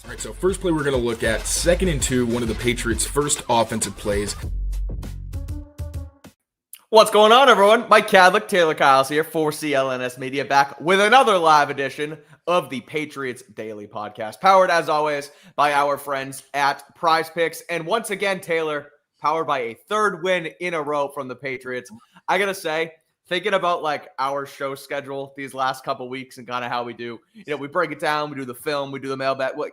All right, so first play we're going to look at, 2nd and 2, one of the Patriots' first offensive plays. What's going on, everyone? Mike Kadlick, Taylor Kyles here for CLNS Media, back with another live edition of the Patriots Daily Podcast, powered, as always, by our friends at PrizePicks. And once again, Taylor, powered by a third win in a row from the Patriots. I got to say, thinking about like our show schedule these last couple weeks and kind of how we do, we break it down, we do the film, we do the mailbag. Like,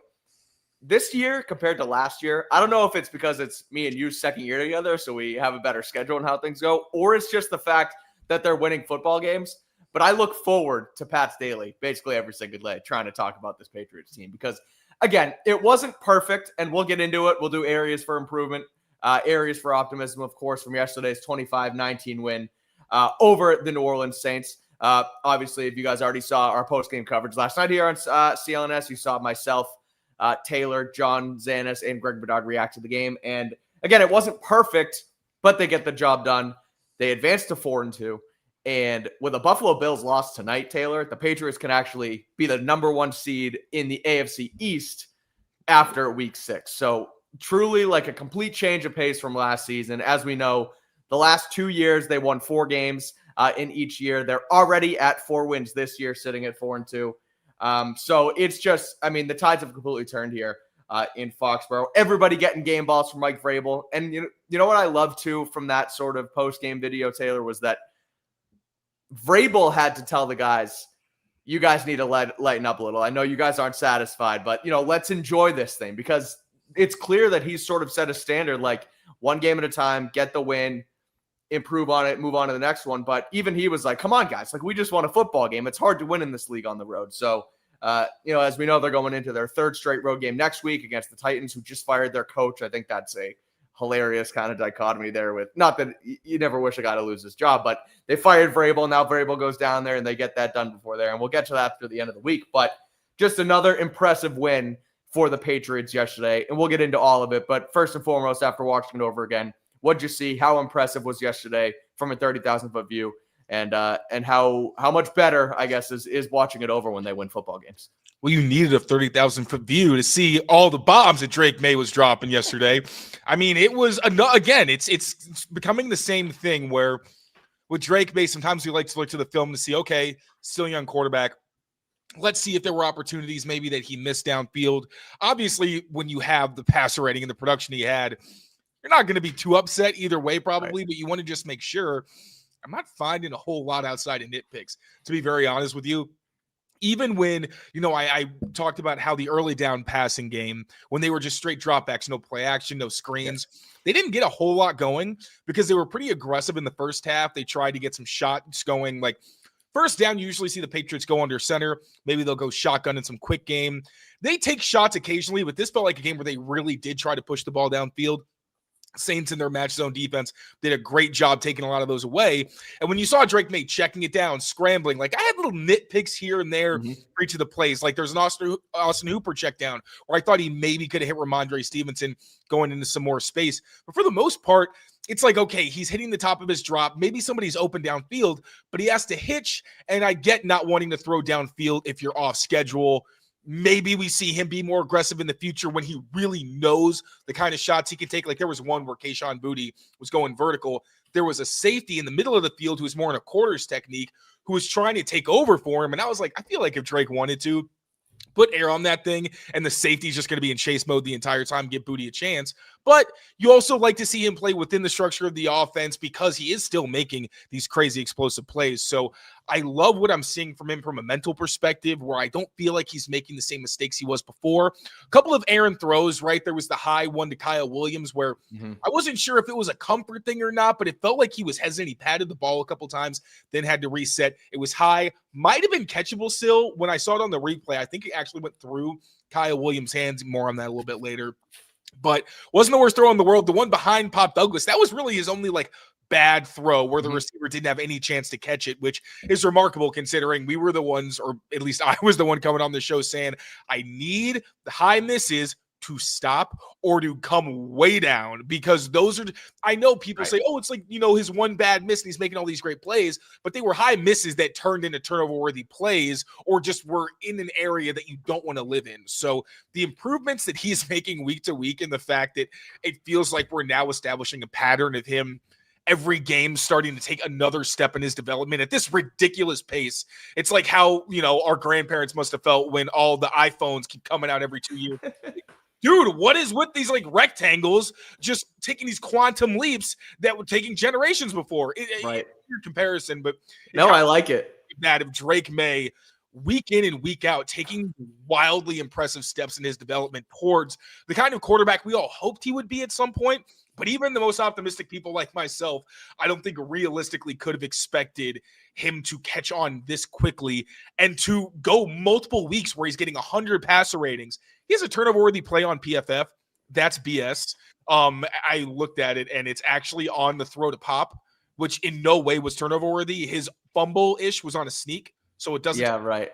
this year compared to last year, I don't know if it's because it's me and you's second year together, so we have a better schedule on how things go, or it's just the fact that they're winning football games. But I look forward to Pat's Daily basically every single day trying to talk about this Patriots team because, again, it wasn't perfect, and we'll get into it. We'll do areas for improvement, areas for optimism, of course, from yesterday's 25-19 win over the New Orleans Saints. Obviously, if you guys already saw our post-game coverage last night here on CLNS, you saw myself, Taylor, John Zanis, and Greg Bedard react to the game. And again, it wasn't perfect, but they get the job done. They advanced to 4-2. And with the Buffalo Bills loss tonight, Taylor, the Patriots can actually be the number 1 seed in the AFC East after week 6. So truly like a complete change of pace from last season. As we know, the last 2 years, they won 4 games in each year. They're already at 4 wins this year, sitting at 4-2. So it's just, I mean, the tides have completely turned here in Foxborough. Everybody getting game balls from Mike Vrabel. And you know what I love too from that sort of post-game video, Taylor, was that Vrabel had to tell the guys, you guys need to lighten up a little. I know you guys aren't satisfied, but let's enjoy this thing, because it's clear that he's sort of set a standard, like 1 game at a time, get the win, improve on it, move on to the next one. But even he was like, come on, guys, like we just won a football game. It's hard to win in this league on the road. So, as we know, they're going into their 3rd straight road game next week against the Titans, who just fired their coach. I think that's a hilarious kind of dichotomy there, with not that you never wish a guy to lose his job, but they fired Vrabel. Now Vrabel goes down there and they get that done before there. And we'll get to that after the end of the week. But just another impressive win for the Patriots yesterday. And we'll get into all of it. But first and foremost, after watching it over again, what'd you see? How impressive was yesterday from a 30,000-foot view? And how much better, I guess, is watching it over when they win football games? Well, you needed a 30,000-foot view to see all the bombs that Drake Maye was dropping yesterday. I mean, it was, again, it's becoming the same thing where with Drake Maye, sometimes we like to look to the film to see, okay, still young quarterback. Let's see if there were opportunities maybe that he missed downfield. Obviously, when you have the passer rating and the production he had, you're not going to be too upset either way, probably, but you want to just make sure. I'm not finding a whole lot outside of nitpicks, to be very honest with you. Even when, I talked about how the early down passing game, when they were just straight dropbacks, no play action, no screens, they didn't get a whole lot going because they were pretty aggressive in the first half. They tried to get some shots going. Like, first down, you usually see the Patriots go under center. Maybe they'll go shotgun in some quick game. They take shots occasionally, but this felt like a game where they really did try to push the ball downfield. Saints in their match zone defense did a great job taking a lot of those away. And when you saw Drake Maye checking it down, scrambling, like I had little nitpicks here and there for each of the plays. Like there's an Austin Hooper check down where I thought he maybe could have hit Ramondre Stevenson going into some more space. But for the most part, it's like, okay, he's hitting the top of his drop. Maybe somebody's open downfield, but he has to hitch. And I get not wanting to throw downfield if you're off schedule. Maybe we see him be more aggressive in the future when he really knows the kind of shots he can take. Like there was one where Kayshon Boutte was going vertical. There was a safety in the middle of the field who was more in a quarters technique who was trying to take over for him. And I was like, I feel like if Drake wanted to put air on that thing and the safety's just going to be in chase mode the entire time, give Boutte a chance. But you also like to see him play within the structure of the offense because he is still making these crazy explosive plays. So I love what I'm seeing from him from a mental perspective where I don't feel like he's making the same mistakes he was before. A couple of errant throws, right? There was the high one to Kyle Williams where I wasn't sure if it was a comfort thing or not, but it felt like he was hesitant. He patted the ball a couple times, then had to reset. It was high, might have been catchable still. When I saw it on the replay, I think it actually went through Kyle Williams' hands. More on that a little bit later. But wasn't the worst throw in the world. The one behind Pop Douglas, that was really his only bad throw where the receiver didn't have any chance to catch it, which is remarkable considering we were the ones, or at least I was the one coming on the show saying, I need the high misses, to stop or to come way down, because those are, I know people say, oh, it's like, his one bad miss and he's making all these great plays, but they were high misses that turned into turnover worthy plays or just were in an area that you don't want to live in. So the improvements that he's making week to week, and the fact that it feels like we're now establishing a pattern of him every game starting to take another step in his development at this ridiculous pace. It's like how, our grandparents must have felt when all the iPhones keep coming out every 2 years. Dude, what is with these like rectangles just taking these quantum leaps that were taking generations before? Your comparison, but no, I like it. That of Drake Maye week in and week out taking wildly impressive steps in his development towards the kind of quarterback we all hoped he would be at some point. But even the most optimistic people like myself, I don't think realistically could have expected him to catch on this quickly and to go multiple weeks where he's getting 100 passer ratings. He has a turnover-worthy play on PFF. That's BS. I looked at it, and it's actually on the throw to Pop, which in no way was turnover-worthy. His fumble-ish was on a sneak, so it doesn't. Yeah, right.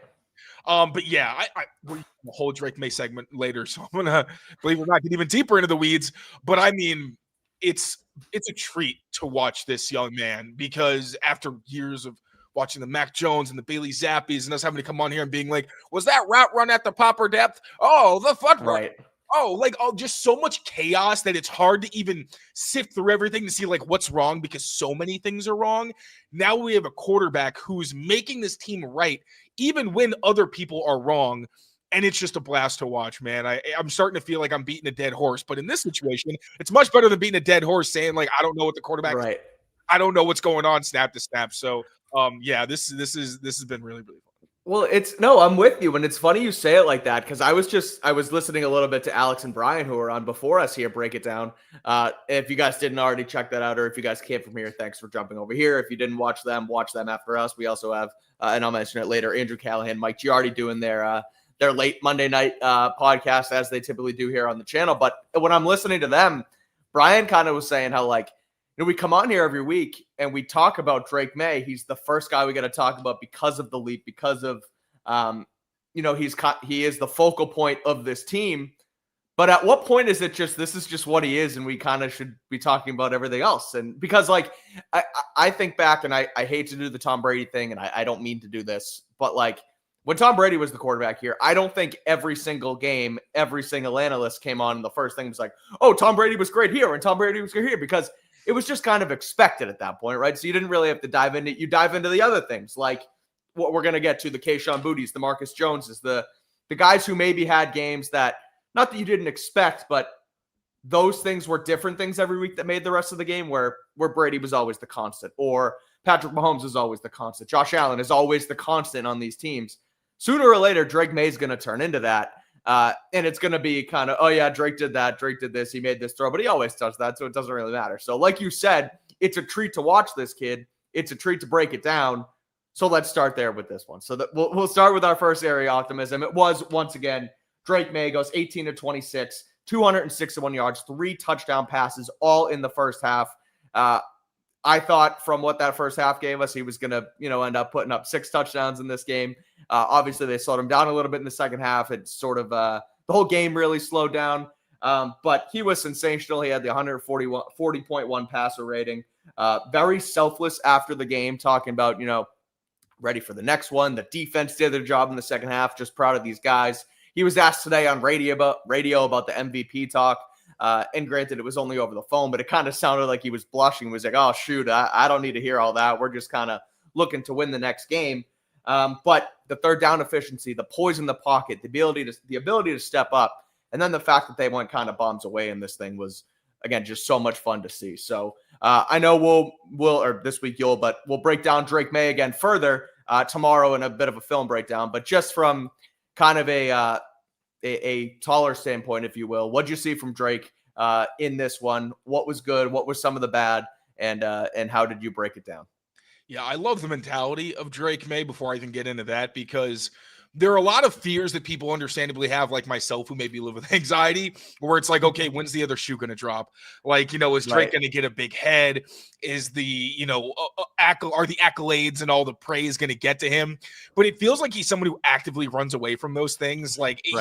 But yeah, we're gonna hold Drake Maye segment later, so I'm gonna believe we're not getting even deeper into the weeds. But I mean, it's a treat to watch this young man, because after years of watching the Mac Jones and the Bailey Zappies and us having to come on here and being like, was that route run at the proper depth? Oh, the foot run. Oh, just so much chaos that it's hard to even sift through everything to see like what's wrong, because so many things are wrong. Now we have a quarterback who's making this team right, even when other people are wrong. And it's just a blast to watch, man. I'm starting to feel like I'm beating a dead horse, but in this situation, it's much better than beating a dead horse saying like, I don't know what the quarterback is. I don't know what's going on snap to snap. So yeah, this has been really, really fun. Well, I'm with you. And it's funny you say it like that, because I was listening a little bit to Alex and Brian, who were on before us here, break it down. If you guys didn't already check that out, or if you guys came from here, thanks for jumping over here. If you didn't watch them after us. We also have, and I'll mention it later, Andrew Callahan, Mike Giardi doing their late Monday night podcast, as they typically do here on the channel. But when I'm listening to them, Brian kind of was saying how, like, we come on here every week and we talk about Drake Maye. He's the first guy we got to talk about because of the leap, because of, he is the focal point of this team. But at what point is it just, this is just what he is, and we kind of should be talking about everything else? And because, like, I think back, and I hate to do the Tom Brady thing, and I don't mean to do this, but like, when Tom Brady was the quarterback here, I don't think every single game, every single analyst came on and the first thing was like, oh, Tom Brady was great here and Tom Brady was great here, because it was just kind of expected at that point, right? So you didn't really have to dive into it. You dive into the other things, like what we're going to get to, the Kayshon Boutte's, the Marcus Joneses, the guys who maybe had games that, not that you didn't expect, but those things were different things every week that made the rest of the game, where Brady was always the constant, or Patrick Mahomes is always the constant. Josh Allen is always the constant on these teams. Sooner or later, Drake Maye is going to turn into that. And it's going to be kind of, oh, yeah, Drake did that. Drake did this. He made this throw, but he always does that, so it doesn't really matter. So like you said, it's a treat to watch this kid. It's a treat to break it down. So let's start there with this one. So we'll start with our first area optimism. It was, once again, Drake Maye goes 18 to 26, 261 yards, 3 touchdown passes, all in the first half. I thought from what that first half gave us, he was going to, end up putting up 6 touchdowns in this game. Obviously, they slowed him down a little bit in the second half. It's sort of the whole game really slowed down. But he was sensational. He had the 40.1 passer rating. Very selfless after the game, talking about, ready for the next one. The defense did their job in the second half. Just proud of these guys. He was asked today on radio about the MVP talk. And granted, it was only over the phone, but it kind of sounded like he was blushing. He was like, oh, shoot, I don't need to hear all that. We're just kind of looking to win the next game. But the third down efficiency, the poise in the pocket, the ability to step up, and then the fact that they went kind of bombs away in this thing was, again, just so much fun to see. So I know or this week we'll break down Drake Maye again further tomorrow in a bit of a film breakdown. But just from kind of a taller standpoint, if you will, what'd you see from Drake in this one? What was good? What was some of the bad? And how did you break it down? Yeah, I love the mentality of Drake Maye before I even get into that, because there are a lot of fears that people understandably have, like myself, who maybe live with anxiety, where it's like, okay, when's the other shoe going to drop? Like, is Drake going to get a big head? Is the, are the accolades and all the praise going to get to him? But it feels like he's someone who actively runs away from those things. Like, he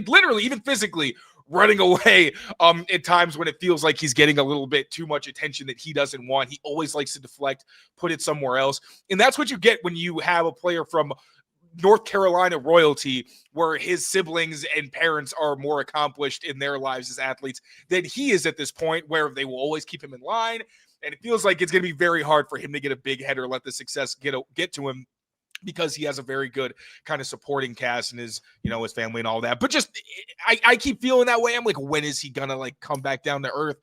literally, even physically, running away at times when it feels like he's getting a little bit too much attention that he doesn't want. He always likes to deflect, put it somewhere else. And that's what you get when you have a player from North Carolina royalty, where his siblings and parents are more accomplished in their lives as athletes than he is at this point, where they will always keep him in line. And it feels like it's going to be very hard for him to get a big head or let the success get to him, because he has a very good kind of supporting cast and his family and all that. But just, I keep feeling that way. I'm like, when is he going to like come back down to earth?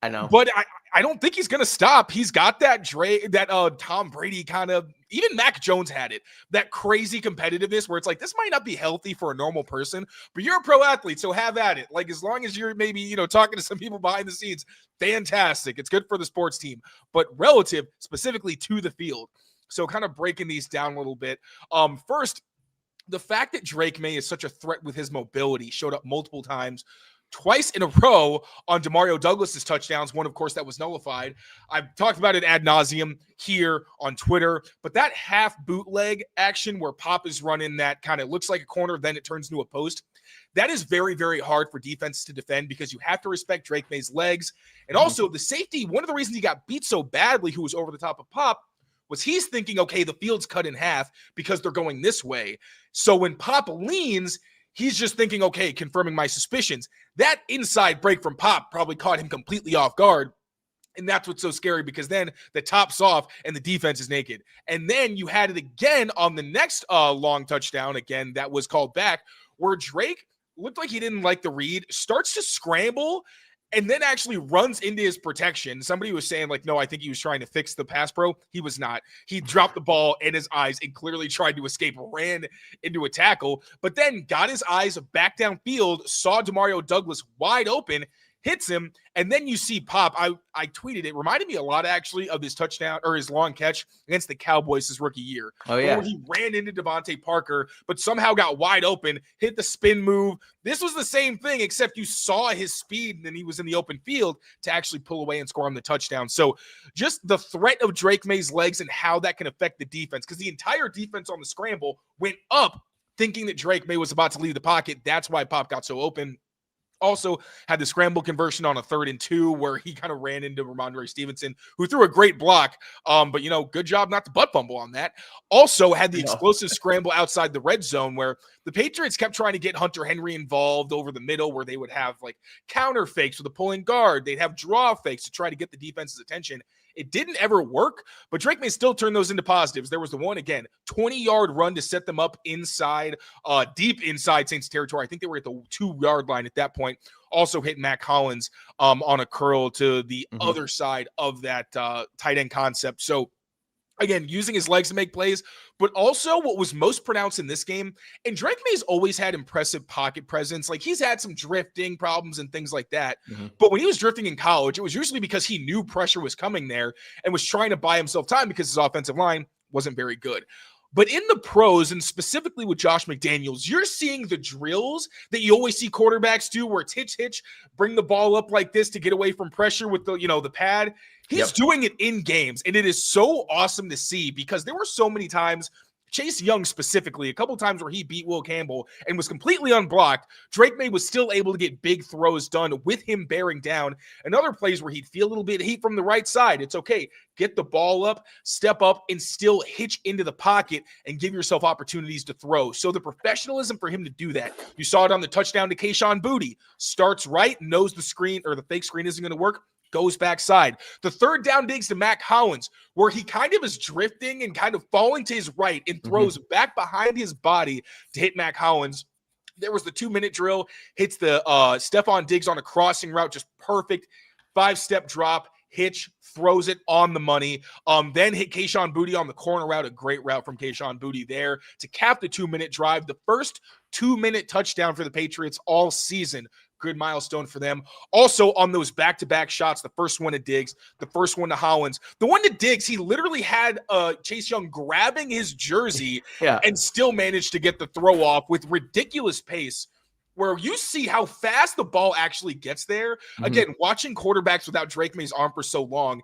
I know. But I don't think he's going to stop. He's got that Tom Brady kind of, even Mac Jones had it, that crazy competitiveness where it's like, this might not be healthy for a normal person, but you're a pro athlete, so have at it. Like, as long as you're maybe, talking to some people behind the scenes, fantastic. It's good for the sports team, but relative specifically to the field. So kind of breaking these down a little bit. First, the fact that Drake Maye is such a threat with his mobility showed up multiple times, twice in a row on DeMario Douglas's touchdowns. One, of course, that was nullified. I've talked about it ad nauseum here on Twitter, but that half bootleg action where Pop is running that kind of looks like a corner, then it turns into a post, that is very, very hard for defenses to defend, because you have to respect Drake Maye's legs. And also the safety, one of the reasons he got beat so badly, who was over the top of Pop, was he's thinking, okay, the field's cut in half because they're going this way. So when Pop leans, he's just thinking, okay, confirming my suspicions. That inside break from Pop probably caught him completely off guard. And that's what's so scary, because then the top's off and the defense is naked. And then you had it again on the next long touchdown, again, that was called back, where Drake looked like he didn't like the read, starts to scramble, and then actually runs into his protection. Somebody was saying, like, no, I think he was trying to fix the pass pro. He was not. He dropped the ball in his eyes and clearly tried to escape, ran into a tackle, but then got his eyes back downfield, saw DeMario Douglas wide open, hits him, and then you see Pop. I tweeted it. Reminded me a lot, actually, of his touchdown or his long catch against the Cowboys his rookie year. Oh, yeah. Where he ran into Devontae Parker, but somehow got wide open, hit the spin move. This was the same thing, except you saw his speed, and then he was in the open field to actually pull away and score on the touchdown. So just the threat of Drake Maye's legs and how that can affect the defense, because the entire defense on the scramble went up thinking that Drake Maye was about to leave the pocket. That's why Pop got so open. Also had the scramble conversion on a 3rd and 2 where he kind of ran into Ramondre Stevenson, who threw a great block. But, good job not to butt fumble on that. Also had the explosive scramble outside the red zone where the Patriots kept trying to get Hunter Henry involved over the middle, where they would have like counter fakes with a pulling guard. They'd have draw fakes to try to get the defense's attention. It didn't ever work, but Drake Maye still turn those into positives. There was the one, again, 20-yard run to set them up inside, deep inside Saints territory. I think they were at the 2-yard line at that point. Also hit Mac Hollins on a curl to the other side of that tight end concept. So, again, using his legs to make plays, but also what was most pronounced in this game, and Drake Maye's always had impressive pocket presence. Like, he's had some drifting problems and things like that. But when he was drifting in college, it was usually because he knew pressure was coming there and was trying to buy himself time because his offensive line wasn't very good. But in the pros, and specifically with Josh McDaniels, you're seeing the drills that you always see quarterbacks do, where it's hitch, bring the ball up like this to get away from pressure with the, the pad. He's doing it in games, and it is so awesome to see, because there were so many times, Chase Young specifically, a couple times where he beat Will Campbell and was completely unblocked. Drake Maye was still able to get big throws done with him bearing down. And other plays where he'd feel a little bit of heat from the right side. It's okay. Get the ball up, step up, and still hitch into the pocket and give yourself opportunities to throw. So the professionalism for him to do that. You saw it on the touchdown to Kayshon Boutte. Starts right, knows the screen or the fake screen isn't going to work, goes backside. The 3rd down digs to Mac Hollins, where he kind of is drifting and kind of falling to his right and throws back behind his body to hit Mac Hollins. There was the 2-minute drill, hits the Stephon Diggs on a crossing route, just perfect 5-step drop, hitch, throws it on the money. Then hit Kayshon Boutte on the corner route, a great route from Kayshon Boutte there to cap the 2-minute drive, the first 2-minute touchdown for the Patriots all season. Good milestone for them. Also on those back-to-back shots, the first one to Diggs, the first one to Hollins. The one to Diggs, he literally had Chase Young grabbing his jersey and still managed to get the throw off with ridiculous pace, where you see how fast the ball actually gets there. Again, watching quarterbacks without Drake Maye's arm for so long,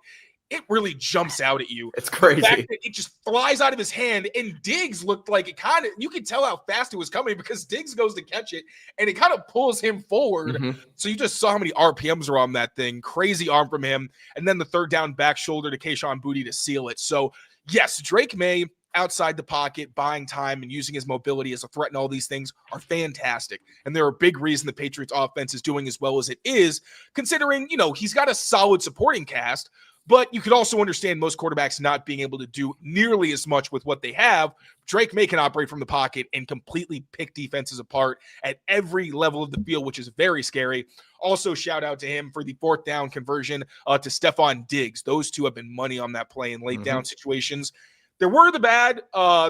it really jumps out at you. It's The crazy. fact that it just flies out of his hand, and Diggs looked like it kind of, you could tell how fast it was coming because Diggs goes to catch it and it kind of pulls him forward. Mm-hmm. So you just saw how many RPMs were on that thing. Crazy arm from him. And then the third down back shoulder to Kayshon Boutte to seal it. So yes, Drake Maye outside the pocket, buying time and using his mobility as a threat and all these things are fantastic. And they're a big reason the Patriots offense is doing as well as it is, considering, he's got a solid supporting cast, but you could also understand most quarterbacks not being able to do nearly as much with what they have. Drake Maye can operate from the pocket and completely pick defenses apart at every level of the field, which is very scary. Also, shout out to him for the fourth down conversion to Stephon Diggs. Those two have been money on that play in late down situations. There were the bad.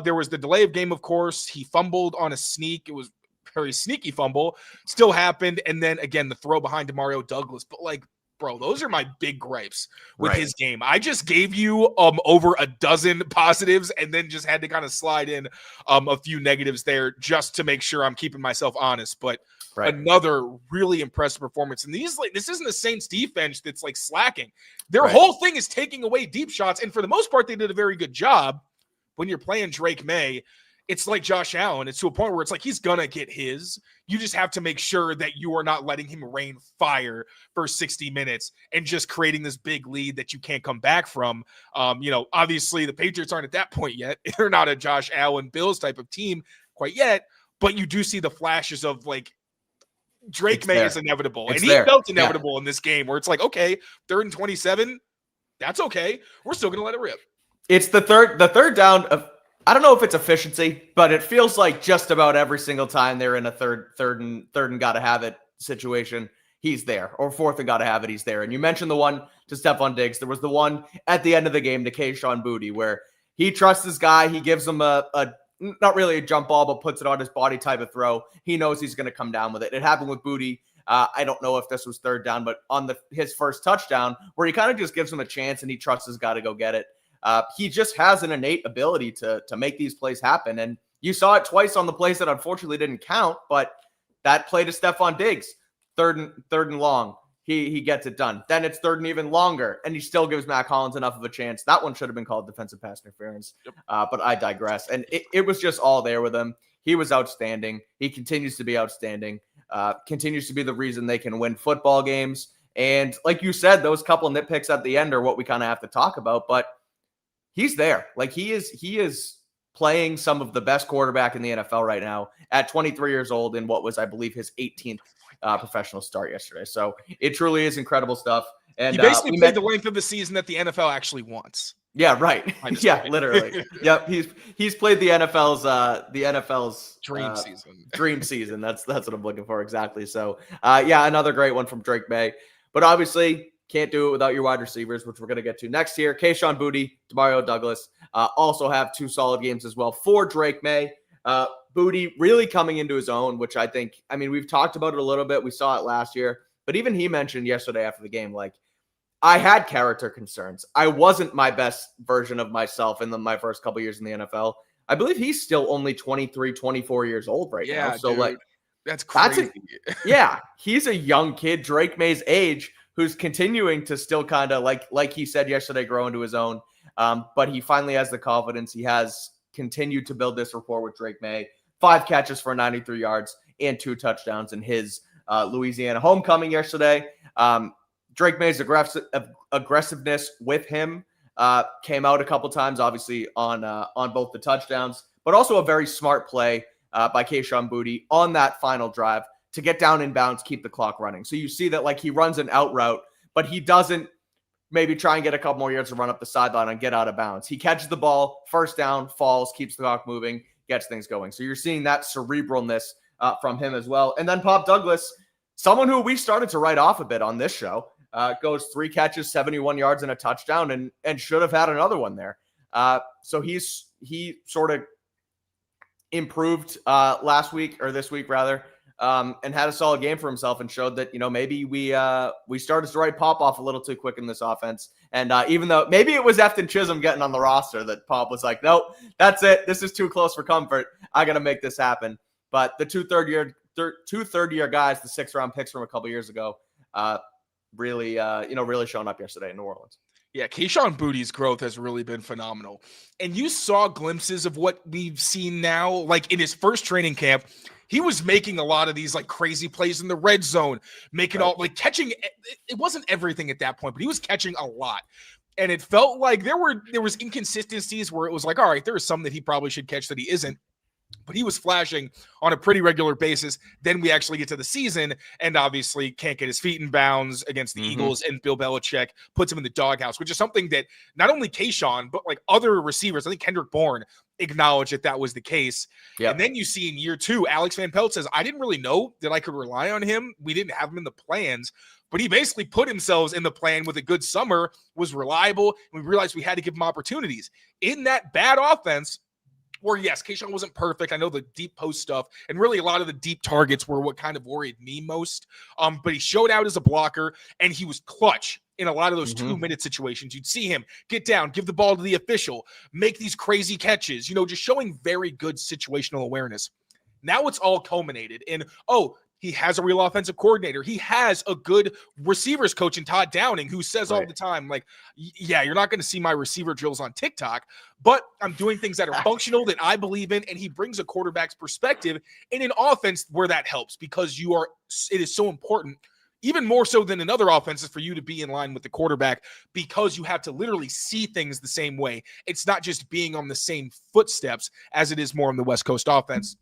There was the delay of game, of course. He fumbled on a sneak. It was a very sneaky fumble. Still happened. And then, again, the throw behind DeMario Douglas. But, bro, those are my big gripes with his game. I just gave you over a dozen positives and then just had to kind of slide in a few negatives there just to make sure I'm keeping myself honest. But another really impressive performance. And this isn't the Saints defense that's slacking. Their whole thing is taking away deep shots. And for the most part, they did a very good job. When you're playing Drake Maye, it's like Josh Allen. It's to a point where it's he's going to get his. You just have to make sure that you are not letting him rain fire for 60 minutes and just creating this big lead that you can't come back from. Obviously the Patriots aren't at that point yet. They're not a Josh Allen Bills type of team quite yet, but you do see the flashes of Drake Maye is inevitable. And he felt inevitable in this game where it's okay, 3rd and 27. That's okay. We're still going to let it rip. It's the third down of, I don't know if it's efficiency, but it feels like just about every single time they're in a third and gotta have it situation, he's there. Or fourth and gotta have it, he's there. And you mentioned the one to Stephon Diggs. There was the one at the end of the game to Kayshon Boutte where he trusts his guy. He gives him a not really a jump ball, but puts it on his body type of throw. He knows he's going to come down with it. It happened with Boutte. I don't know if this was third down, but on his first touchdown where he kind of just gives him a chance and he trusts his guy to go get it. He just has an innate ability to make these plays happen. And you saw it twice on the plays that unfortunately didn't count, but that play to Stephon Diggs, third and long, he gets it done. Then it's third and even longer, and he still gives Mac Hollins enough of a chance. That one should have been called defensive pass interference, but I digress. And it was just all there with him. He was outstanding. He continues to be outstanding, continues to be the reason they can win football games. And like you said, those couple nitpicks at the end are what we kind of have to talk about, but he's there. He is playing some of the best quarterback in the NFL right now at 23 years old in what was, I believe, his 18th professional start yesterday. So it truly is incredible stuff. And he basically played the length of the season that the NFL actually wants. Yeah, right. Yeah, literally. Yep. He's played the NFL's dream season. Dream season. That's what I'm looking for exactly. So another great one from Drake Maye. But obviously can't do it without your wide receivers, which we're going to get to next here. Kayshon Boutte, DeMario Douglas also have 2 solid games as well for Drake Maye. Boutte really coming into his own, which we've talked about it a little bit. We saw it last year, but even he mentioned yesterday after the game, I had character concerns. I wasn't my best version of myself in my first couple years in the NFL. I believe he's still only 23, 24 years old right now. So dude, that's crazy. He's a young kid, Drake Maye's age, who's continuing to still kind of like he said yesterday, grow into his own. But he finally has the confidence. He has continued to build this rapport with Drake Maye. 5 catches for 93 yards and 2 touchdowns in his Louisiana homecoming yesterday. Drake Maye's aggressiveness with him came out a couple times, obviously on both the touchdowns, but also a very smart play by Kayshon Boutte on that final drive to get down in bounds, keep the clock running. So you see that he runs an out route, but he doesn't maybe try and get a couple more yards to run up the sideline and get out of bounds. He catches the ball, first down, falls, keeps the clock moving, gets things going. So you're seeing that cerebralness from him as well. And then Pop Douglas, someone who we started to write off a bit on this show, goes 3 catches, 71 yards and a touchdown and should have had another one there. So he sort of improved this week rather, and had a solid game for himself and showed that, maybe we started to write Pop off a little too quick in this offense. And even though maybe it was Efton Chisholm getting on the roster that Pop was like, nope, that's it. This is too close for comfort. I got to make this happen. But the two third year guys, the 6th round picks from a couple years ago, really showing up yesterday in New Orleans. Yeah, Kayshon Boutte's growth has really been phenomenal. And you saw glimpses of what we've seen now. Like in his first training camp, he was making a lot of these like crazy plays in the red zone, making all like catching. It wasn't everything at that point, but he was catching a lot. And it felt like there was inconsistencies where it was like, all right, there is some that he probably should catch that he isn't. But he was flashing on a pretty regular basis. Then we actually get to the season and obviously can't get his feet in bounds against the Eagles, and Bill Belichick puts him in the doghouse, which is something that not only Kayshon, but like other receivers, I think Kendrick Bourne acknowledged that was the case. Yep. And then you see in year 2, Alex Van Pelt says, I didn't really know that I could rely on him. We didn't have him in the plans, but he basically put himself in the plan with a good summer, was reliable, and we realized we had to give him opportunities. In that bad offense, where, yes, Kayshon wasn't perfect. I know the deep post stuff and really a lot of the deep targets were what kind of worried me most. But he showed out as a blocker, and he was clutch in a lot of those 2-minute situations. You'd see him get down, give the ball to the official, make these crazy catches, just showing very good situational awareness. Now it's all culminated in, he has a real offensive coordinator. He has a good receivers coach in Todd Downing, who says all the time, like, yeah, you're not going to see my receiver drills on TikTok, but I'm doing things that are functional that I believe in. And he brings a quarterback's perspective in an offense where that helps, because it is so important, even more so than in other offenses, for you to be in line with the quarterback, because you have to literally see things the same way. It's not just being on the same footsteps as it is more on the West Coast offense.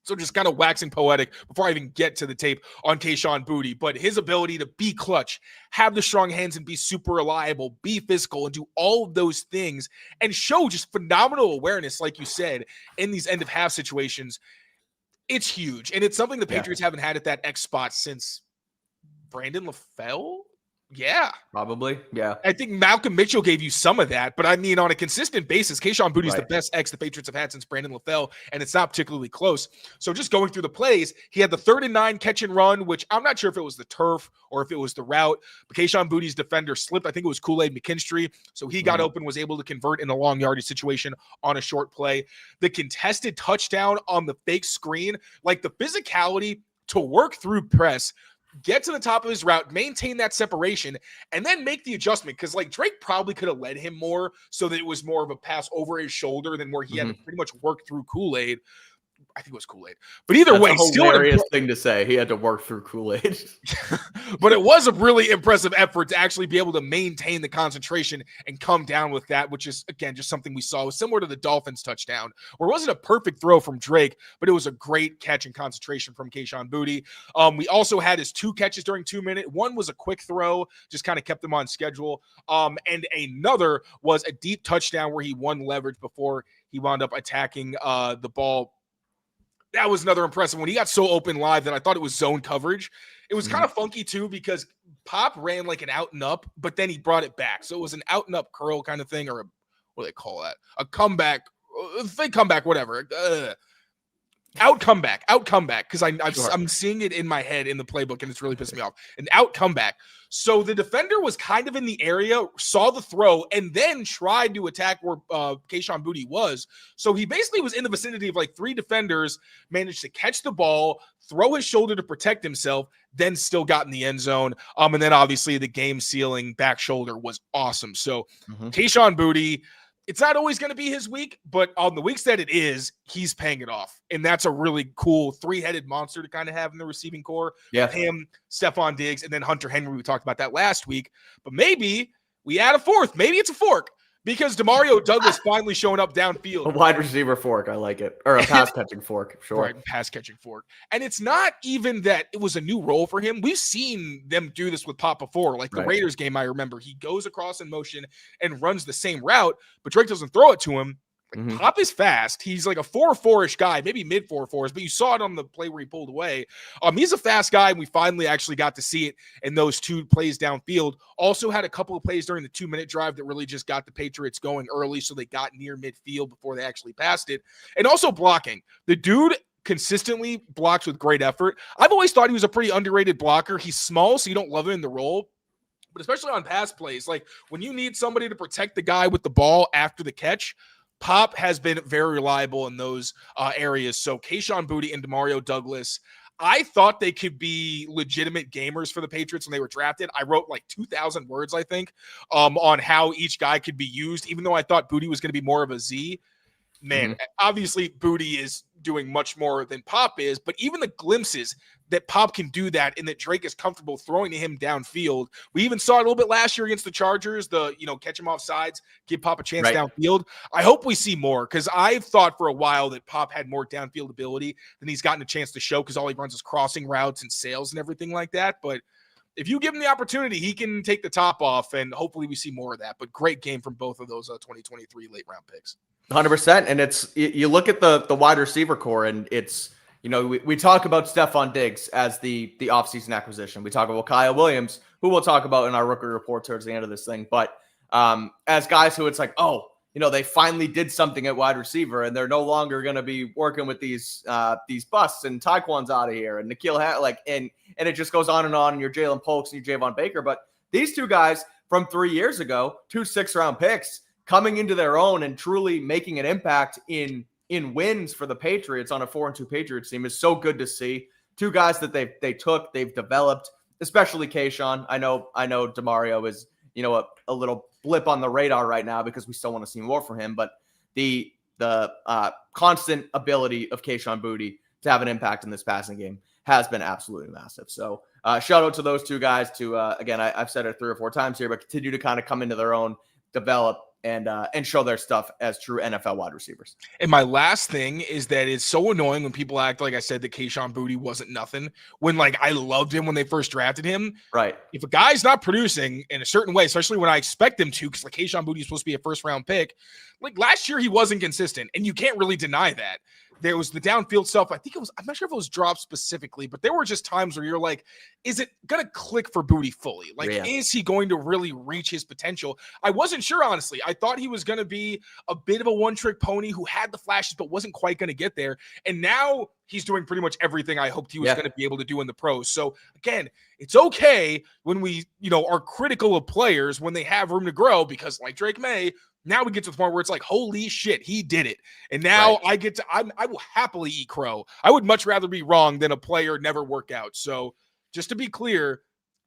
So just kind of waxing poetic before I even get to the tape on Kayshon Boutte, but his ability to be clutch, have the strong hands and be super reliable, be physical, and do all of those things and show just phenomenal awareness, like you said, in these end of half situations. It's huge. And it's something the Patriots haven't had at that X spot since Brandon LaFell. Yeah. Probably. Yeah. I think Malcolm Mitchell gave you some of that, but I mean, on a consistent basis, Kayshon Boutte is the best X the Patriots have had since Brandon LaFell, and it's not particularly close. So just going through the plays, he had the 3rd and 9 catch and run, which I'm not sure if it was the turf or if it was the route, but Kayshon Boutte's defender slipped. I think it was Kool-Aid McKinstry. So he got open, was able to convert in a long yardage situation on a short play. The contested touchdown on the fake screen, like the physicality to work through press, get to the top of his route, maintain that separation, and then make the adjustment. Because like Drake probably could have led him more so that it was more of a pass over his shoulder than where he had to pretty much work through Kool-Aid. I think it was Kool-Aid. But either way, still a hilarious thing to say. He had to work through Kool-Aid. But it was a really impressive effort to actually be able to maintain the concentration and come down with that, which is, again, just something we saw. It was similar to the Dolphins touchdown, where it wasn't a perfect throw from Drake, but it was a great catch and concentration from Kayshon Boutte. We also had his 2 catches during 2 minutes. One was a quick throw, just kind of kept him on schedule. And another was a deep touchdown where he won leverage before he wound up attacking the ball. That was another impressive one. He got so open live that I thought it was zone coverage. It was kind of funky too, because Pop ran like an out and up, but then he brought it back. So it was an out and up curl kind of thing, or what do they call that? A comeback, fake comeback, whatever. Out comeback. Because I'm seeing it in my head in the playbook, and it's really pissing me off. An out comeback. So the defender was kind of in the area, saw the throw, and then tried to attack where Kayshon Boutte was. So he basically was in the vicinity of like 3 defenders, managed to catch the ball, throw his shoulder to protect himself, then still got in the end zone. And then obviously the game-sealing back shoulder was awesome. So Kayshon Boutte, it's not always going to be his week, but on the weeks that it is, he's paying it off. And that's a really cool 3-headed monster to kind of have in the receiving core. Yeah. Him, Stephon Diggs, and then Hunter Henry. We talked about that last week. But maybe we add a 4th. Maybe it's a fork, because DeMario Douglas finally showing up downfield. A wide receiver fork. I like it. Or a pass catching fork. Sure. Right, pass catching fork. And it's not even that it was a new role for him. We've seen them do this with Pop before. Like the Raiders game, I remember. He goes across in motion and runs the same route, but Drake doesn't throw it to him. Like, Pop is fast. He's like a 4.4-ish guy, maybe mid 4.4s, but you saw it on the play where he pulled away. He's a fast guy, and we finally actually got to see it in those 2 plays downfield. Also had a couple of plays during the 2-minute drive that really just got the Patriots going early, so they got near midfield before they actually passed it. And also blocking. The dude consistently blocks with great effort. I've always thought he was a pretty underrated blocker. He's small, so you don't love him in the role. But especially on pass plays, like when you need somebody to protect the guy with the ball after the catch, Pop has been very reliable in those areas. So Kayshon Boutte and DeMario Douglas, I thought they could be legitimate gamers for the Patriots when they were drafted. I wrote like 2,000 words, I think, on how each guy could be used, even though I thought Boutte was going to be more of a Z. Man, obviously Boutte is doing much more than Pop is, but even the glimpses that Pop can do that and that Drake is comfortable throwing to him downfield. We even saw it a little bit last year against the Chargers, catch him off sides, give Pop a chance downfield. I hope we see more because I've thought for a while that Pop had more downfield ability than he's gotten a chance to show because all he runs is crossing routes and sails and everything like that. But if you give him the opportunity, he can take the top off, and hopefully we see more of that. But great game from both of those 2023 late round picks. 100%. And you look at the wide receiver core, and it's, we talk about Stephon Diggs as the offseason acquisition. We talk about Kyle Williams, who we'll talk about in our rookie report towards the end of this thing. But as guys who it's like, they finally did something at wide receiver, and they're no longer going to be working with these busts, and Tyquan's out of here, and N'Keal and it just goes on, and your Jalen Polks and your Javon Baker. But these two guys from 3 years ago, 2 6-round picks, coming into their own and truly making an impact in wins for the Patriots on a 4-2 Patriots team is so good to see. Two guys that they've developed, especially Kayshon. I know DeMario is, a little blip on the radar right now because we still want to see more from him, but the constant ability of Kayshon Boutte to have an impact in this passing game has been absolutely massive. So shout out to those two guys to, again, I've said it 3 or 4 times here, but continue to kind of come into their own, develop, and show their stuff as true NFL wide receivers. And my last thing is that it's so annoying when people act like I said that Kayshon Boutte wasn't nothing when I loved him when they first drafted him. Right. If a guy's not producing in a certain way, especially when I expect him to, because Kayshon Boutte is supposed to be a first-round pick, last year he wasn't consistent, and you can't really deny that. There was the downfield stuff. I'm not sure if it was dropped specifically, but there were just times where you're like, is it going to click for Boutte fully? Is he going to really reach his potential? I wasn't sure, honestly. I thought he was going to be a bit of a one-trick pony who had the flashes, but wasn't quite going to get there. And now he's doing pretty much everything I hoped he was going to be able to do in the pros. So again, it's okay when we, are critical of players when they have room to grow, because like Drake Maye, now we get to the point where it's like, holy shit, he did it. And now I will happily eat crow. I would much rather be wrong than a player never work out. So just to be clear,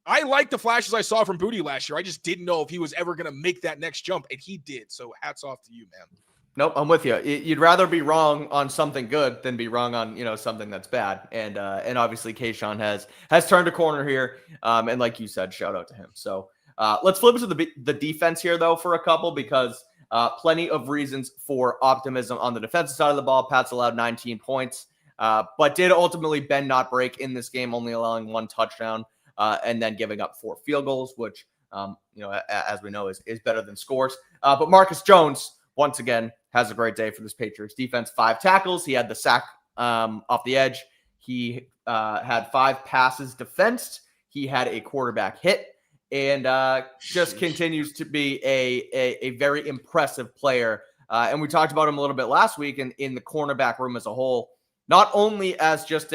I like the flashes I saw from Boutte last year. I just didn't know if he was ever going to make that next jump, and he did. So hats off to you, man. Nope, I'm with you. You'd rather be wrong on something good than be wrong on, something that's bad. And obviously Kayshon has turned a corner here. And like you said, shout out to him. So let's flip it to the defense here, though, for a couple, because plenty of reasons for optimism on the defensive side of the ball. Pats allowed 19 points, but did ultimately bend not break in this game, only allowing 1 touchdown and then giving up 4 field goals, which, as we know, is better than scores. But Marcus Jones, once again, has a great day for this Patriots defense. 5 tackles. He had the sack off the edge. He had 5 passes defensed. He had a quarterback hit. And just continues to be a very impressive player. And we talked about him a little bit last week in the cornerback room as a whole, not only as just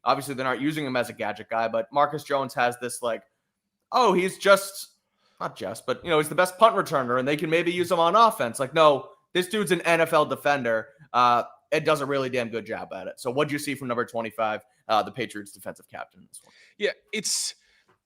obviously they're not using him as a gadget guy, but Marcus Jones has this he's not just, but he's the best punt returner and they can maybe use him on offense. No, this dude's an NFL defender. It does a really damn good job at it. So what do you see from number 25, the Patriots defensive captain in this one? Yeah,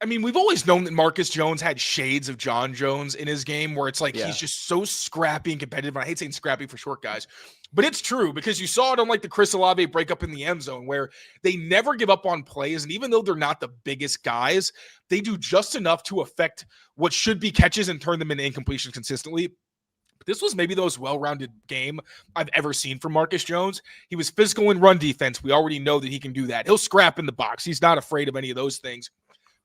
we've always known that Marcus Jones had shades of John Jones in his game, where it's he's just so scrappy and competitive. And I hate saying scrappy for short guys, but it's true because you saw it on the Chris Olave breakup in the end zone, where they never give up on plays. And even though they're not the biggest guys, they do just enough to affect what should be catches and turn them into incompletions consistently. This was maybe the most well-rounded game I've ever seen from Marcus Jones. He was physical in run defense. We already know that he can do that. He'll scrap in the box. He's not afraid of any of those things.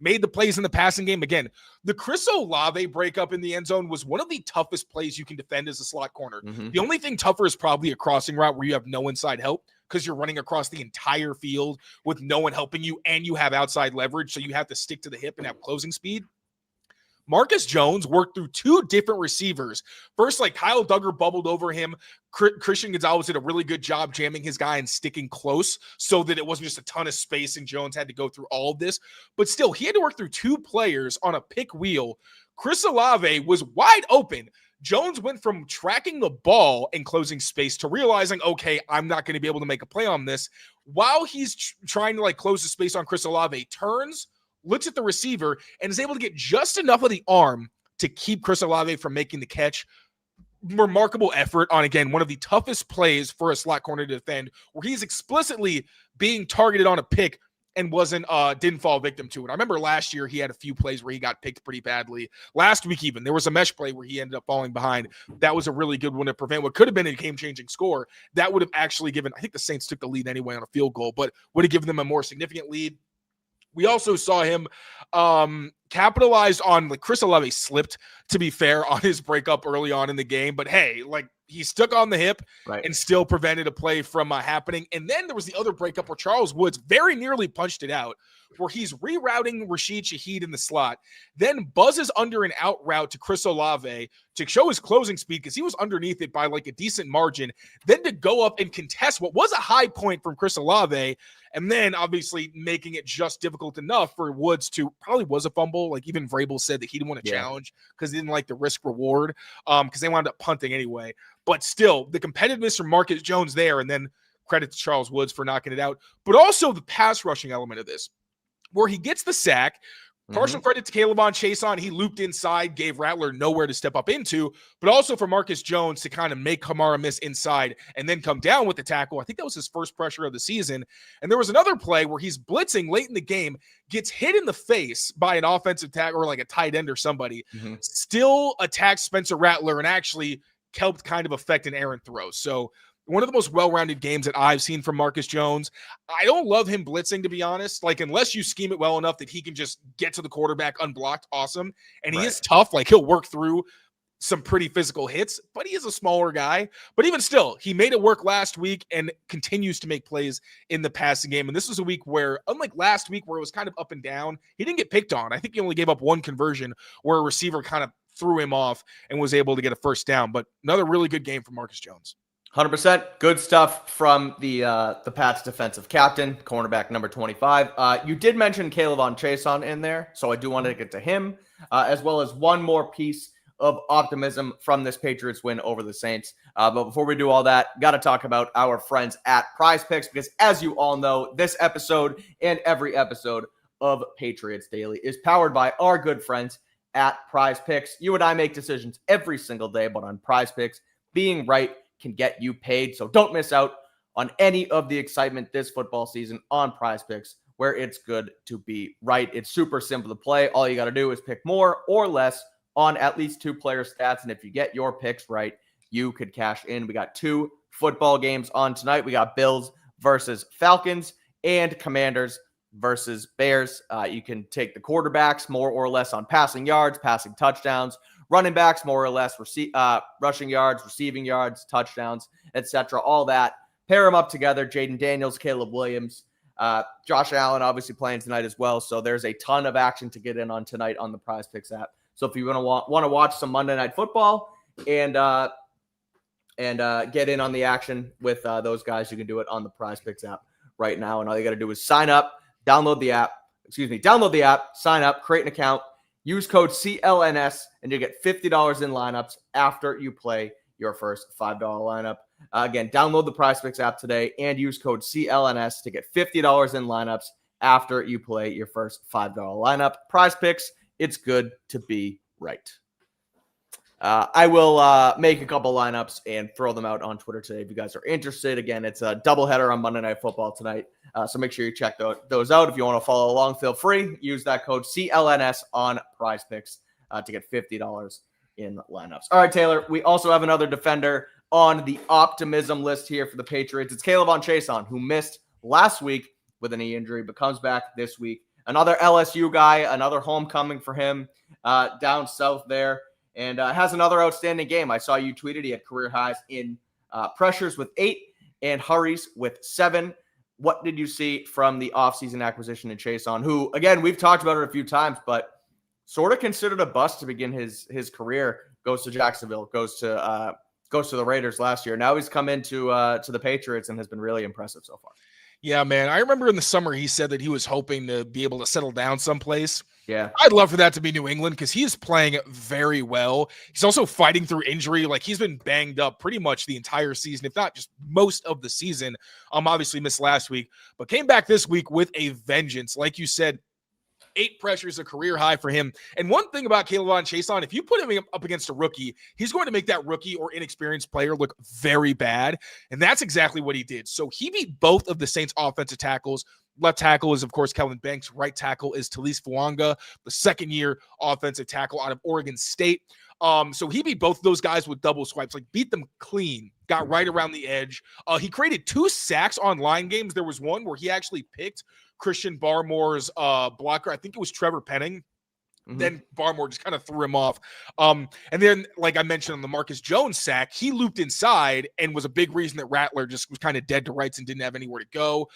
Made the plays in the passing game. Again, the Chris Olave breakup in the end zone was one of the toughest plays you can defend as a slot corner. Mm-hmm. The only thing tougher is probably a crossing route where you have no inside help because you're running across the entire field with no one helping you and you have outside leverage, so you have to stick to the hip and have closing speed. Marcus Jones worked through 2 different receivers. First, Kyle Duggar bubbled over him. Christian Gonzalez did a really good job jamming his guy and sticking close so that it wasn't just a ton of space and Jones had to go through all of this. But still, he had to work through 2 players on a pick wheel. Chris Olave was wide open. Jones went from tracking the ball and closing space to realizing, okay, I'm not going to be able to make a play on this. While he's trying to close the space on Chris Olave, turns, looks at the receiver, and is able to get just enough of the arm to keep Chris Olave from making the catch. Remarkable effort on, again, one of the toughest plays for a slot corner to defend, where he's explicitly being targeted on a pick and didn't fall victim to it. I remember last year he had a few plays where he got picked pretty badly. Last week even, there was a mesh play where he ended up falling behind. That was a really good one to prevent what could have been a game-changing score. That would have actually given, I think the Saints took the lead anyway on a field goal, but would have given them a more significant lead. We also saw him capitalize on, Chris Olave slipped, to be fair, on his breakup early on in the game. But hey, he stuck on the hip and still prevented a play from happening. And then there was the other breakup where Charles Woods very nearly punched it out, where he's rerouting Rashid Shaheed in the slot, then buzzes under an out route to Chris Olave to show his closing speed because he was underneath it by a decent margin, then to go up and contest what was a high point from Chris Olave, and then obviously making it just difficult enough for Woods to, probably was a fumble. Even Vrabel said that he didn't want to challenge because he didn't like the risk reward because they wound up punting anyway. But still, the competitiveness from Marcus Jones there, and then credit to Charles Woods for knocking it out, but also the pass rushing element of this, where he gets the sack. Partial credit to Kayshon. He looped inside, gave Rattler nowhere to step up into, but also for Marcus Jones to kind of make Kamara miss inside and then come down with the tackle. I think that was his first pressure of the season. And there was another play where he's blitzing late in the game, gets hit in the face by an offensive tackle or a tight end or somebody, still attacks Spencer Rattler and actually helped kind of affect an errant throw. So one of the most well-rounded games that I've seen from Marcus Jones. I don't love him blitzing, to be honest. Unless you scheme it well enough that he can just get to the quarterback unblocked, awesome. And he is tough. He'll work through some pretty physical hits, but he is a smaller guy. But even still, he made it work last week and continues to make plays in the passing game. And this was a week where, unlike last week where it was kind of up and down, he didn't get picked on. I think he only gave up one conversion where a receiver kind of threw him off and was able to get a first down. But another really good game from Marcus Jones. 100%. Good stuff from the Pats defensive captain, cornerback number 25. You did mention Kayshon in there, so I do want to get to him, as well as one more piece of optimism from this Patriots win over the Saints. But before we do all that, got to talk about our friends at PrizePicks, because as you all know, this episode and every episode of Patriots Daily is powered by our good friends at PrizePicks. You and I make decisions every single day, but on PrizePicks, being right can get you paid. So don't miss out on any of the excitement this football season on PrizePicks, where it's good to be right. It's super simple to play. All you got to do is pick more or less on at least two player stats. And if you get your picks right, you could cash in. We got two football games on tonight. We got Bills versus Falcons and Commanders versus Bears. You can take the quarterbacks more or less on passing yards, passing touchdowns, running backs more or less, rushing yards, receiving yards, touchdowns, etc. All that. Pair them up together. Jaden Daniels, Caleb Williams, Josh Allen obviously playing tonight as well. So there's a ton of action to get in on tonight on the PrizePicks app. So if you want to watch some Monday Night Football and get in on the action with those guys, you can do it on the PrizePicks app right now. And all you got to do is sign up, download the app, sign up, create an account, use code CLNS, and you get $50 in lineups after you play your first $5 lineup. Again, download the PrizePicks app today and use code CLNS to get $50 in lineups after you play your first $5 lineup. PrizePicks, it's good to be right. I will make a couple lineups and throw them out on Twitter today if you guys are interested. Again, it's a doubleheader on Monday Night Football tonight, so make sure you check those out. If you want to follow along, feel free. Use that code CLNS on PrizePicks to get $50 in lineups. All right, Taylor, we also have another defender on the optimism list here for the Patriots. It's Kayshon, who missed last week with a knee injury, but comes back this week. Another LSU guy, another homecoming for him down south there. And has another outstanding game. I saw you tweeted he had career highs in pressures with 8 and hurries with 7. What did you see from the offseason acquisition in Kayshon, who, again, we've talked about it a few times, but sort of considered a bust to begin his career, goes to Jacksonville, goes to the Raiders last year. Now he's come into to the Patriots and has been really impressive so far. Yeah, man. I remember in the summer he said that he was hoping to be able to settle down someplace. Yeah. I'd love for that to be New England because he is playing very well. He's also fighting through injury. Like, he's been banged up pretty much the entire season, if not just most of the season. Obviously missed last week, but came back this week with a vengeance. Like you said, 8 pressures, a career high for him. And one thing about Kayshon, if you put him up against a rookie, he's going to make that rookie or inexperienced player look very bad. And that's exactly what he did. So he beat both of the Saints offensive tackles. Left tackle is, of course, Kelvin Banks. Right tackle is Talise Fuanga, the second-year offensive tackle out of Oregon State. So he beat both of those guys with double swipes, like beat them clean, got right around the edge. He created 2 sacks on line games. There was one where he actually picked Christian Barmore's blocker. I think it was Trevor Penning. Then Barmore just kind of threw him off. And then, like I mentioned on the Marcus Jones sack, he looped inside and was a big reason that Rattler just was kind of dead to rights and didn't have anywhere to go.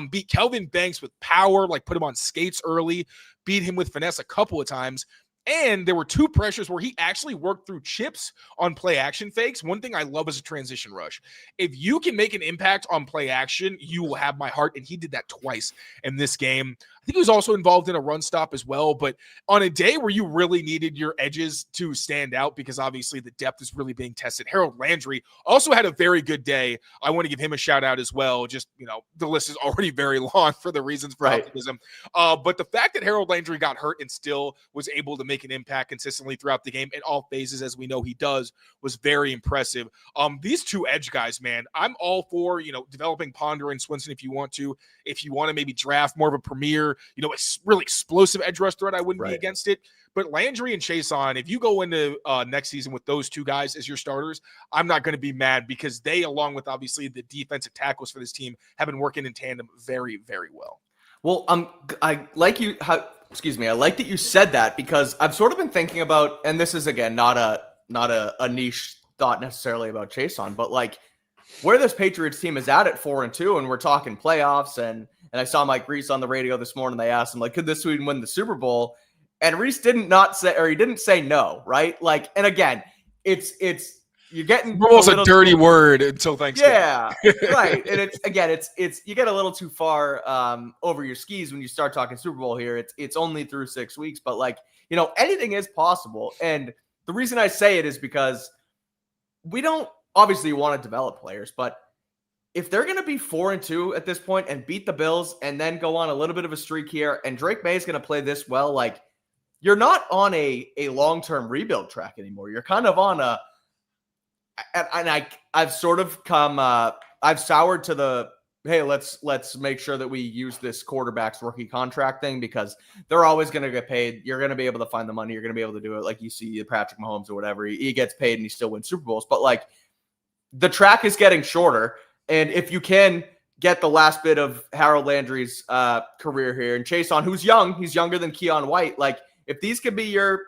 Beat Kelvin Banks with power, like put him on skates early, beat him with finesse a couple of times. And there were 2 pressures where he actually worked through chips on play action fakes. One thing I love is a transition rush. If you can make an impact on play action, you will have my heart. And he did that twice in this game. I think he was also involved in a run stop as well. But on a day where you really needed your edges to stand out, because obviously the depth is really being tested, Harold Landry also had a very good day. I want to give him a shout out as well. Just, the list is already very long for the reasons for optimism. But the fact that Harold Landry got hurt and still was able to make an impact consistently throughout the game in all phases, as we know he does, was very impressive. These 2 edge guys, man, I'm all for, developing Ponder and Swinson if you want to. If you want to maybe draft more of a premier, a really explosive edge rush threat, I wouldn't be against it. But Landry and Kayshon, if you go into next season with those 2 guys as your starters, I'm not going to be mad because they, along with obviously the defensive tackles for this team, have been working in tandem very, very well. Well, I like that you said that, because I've sort of been thinking about, and this is again not a niche thought necessarily about Kayshon, but like where this Patriots team is at 4-2, and we're talking playoffs, and I saw Mike Reese on the radio this morning. They asked him, like, could this team win the Super Bowl? And Reese didn't say no, right? Like, and again, it's you're getting almost a dirty word until Thanksgiving. Yeah, right. And it's you get a little too far over your skis when you start talking Super Bowl here. It's only through 6 weeks, but like, anything is possible. And the reason I say it is because we don't obviously want to develop players, but if they're going to be 4-2 at this point and beat the Bills and then go on a little bit of a streak here, and Drake Maye is going to play this well, like, you're not on a long-term rebuild track anymore. You're kind of on a, and I've sort of come, I've soured to the, hey, let's make sure that we use this quarterback's rookie contract thing, because they're always going to get paid. You're going to be able to find the money. You're going to be able to do it. Like you see Patrick Mahomes or whatever, he gets paid and he still wins Super Bowls. But like, the track is getting shorter. And if you can get the last bit of Harold Landry's career here, and Kayshon, who's young, he's younger than Keon White. Like, if these could be your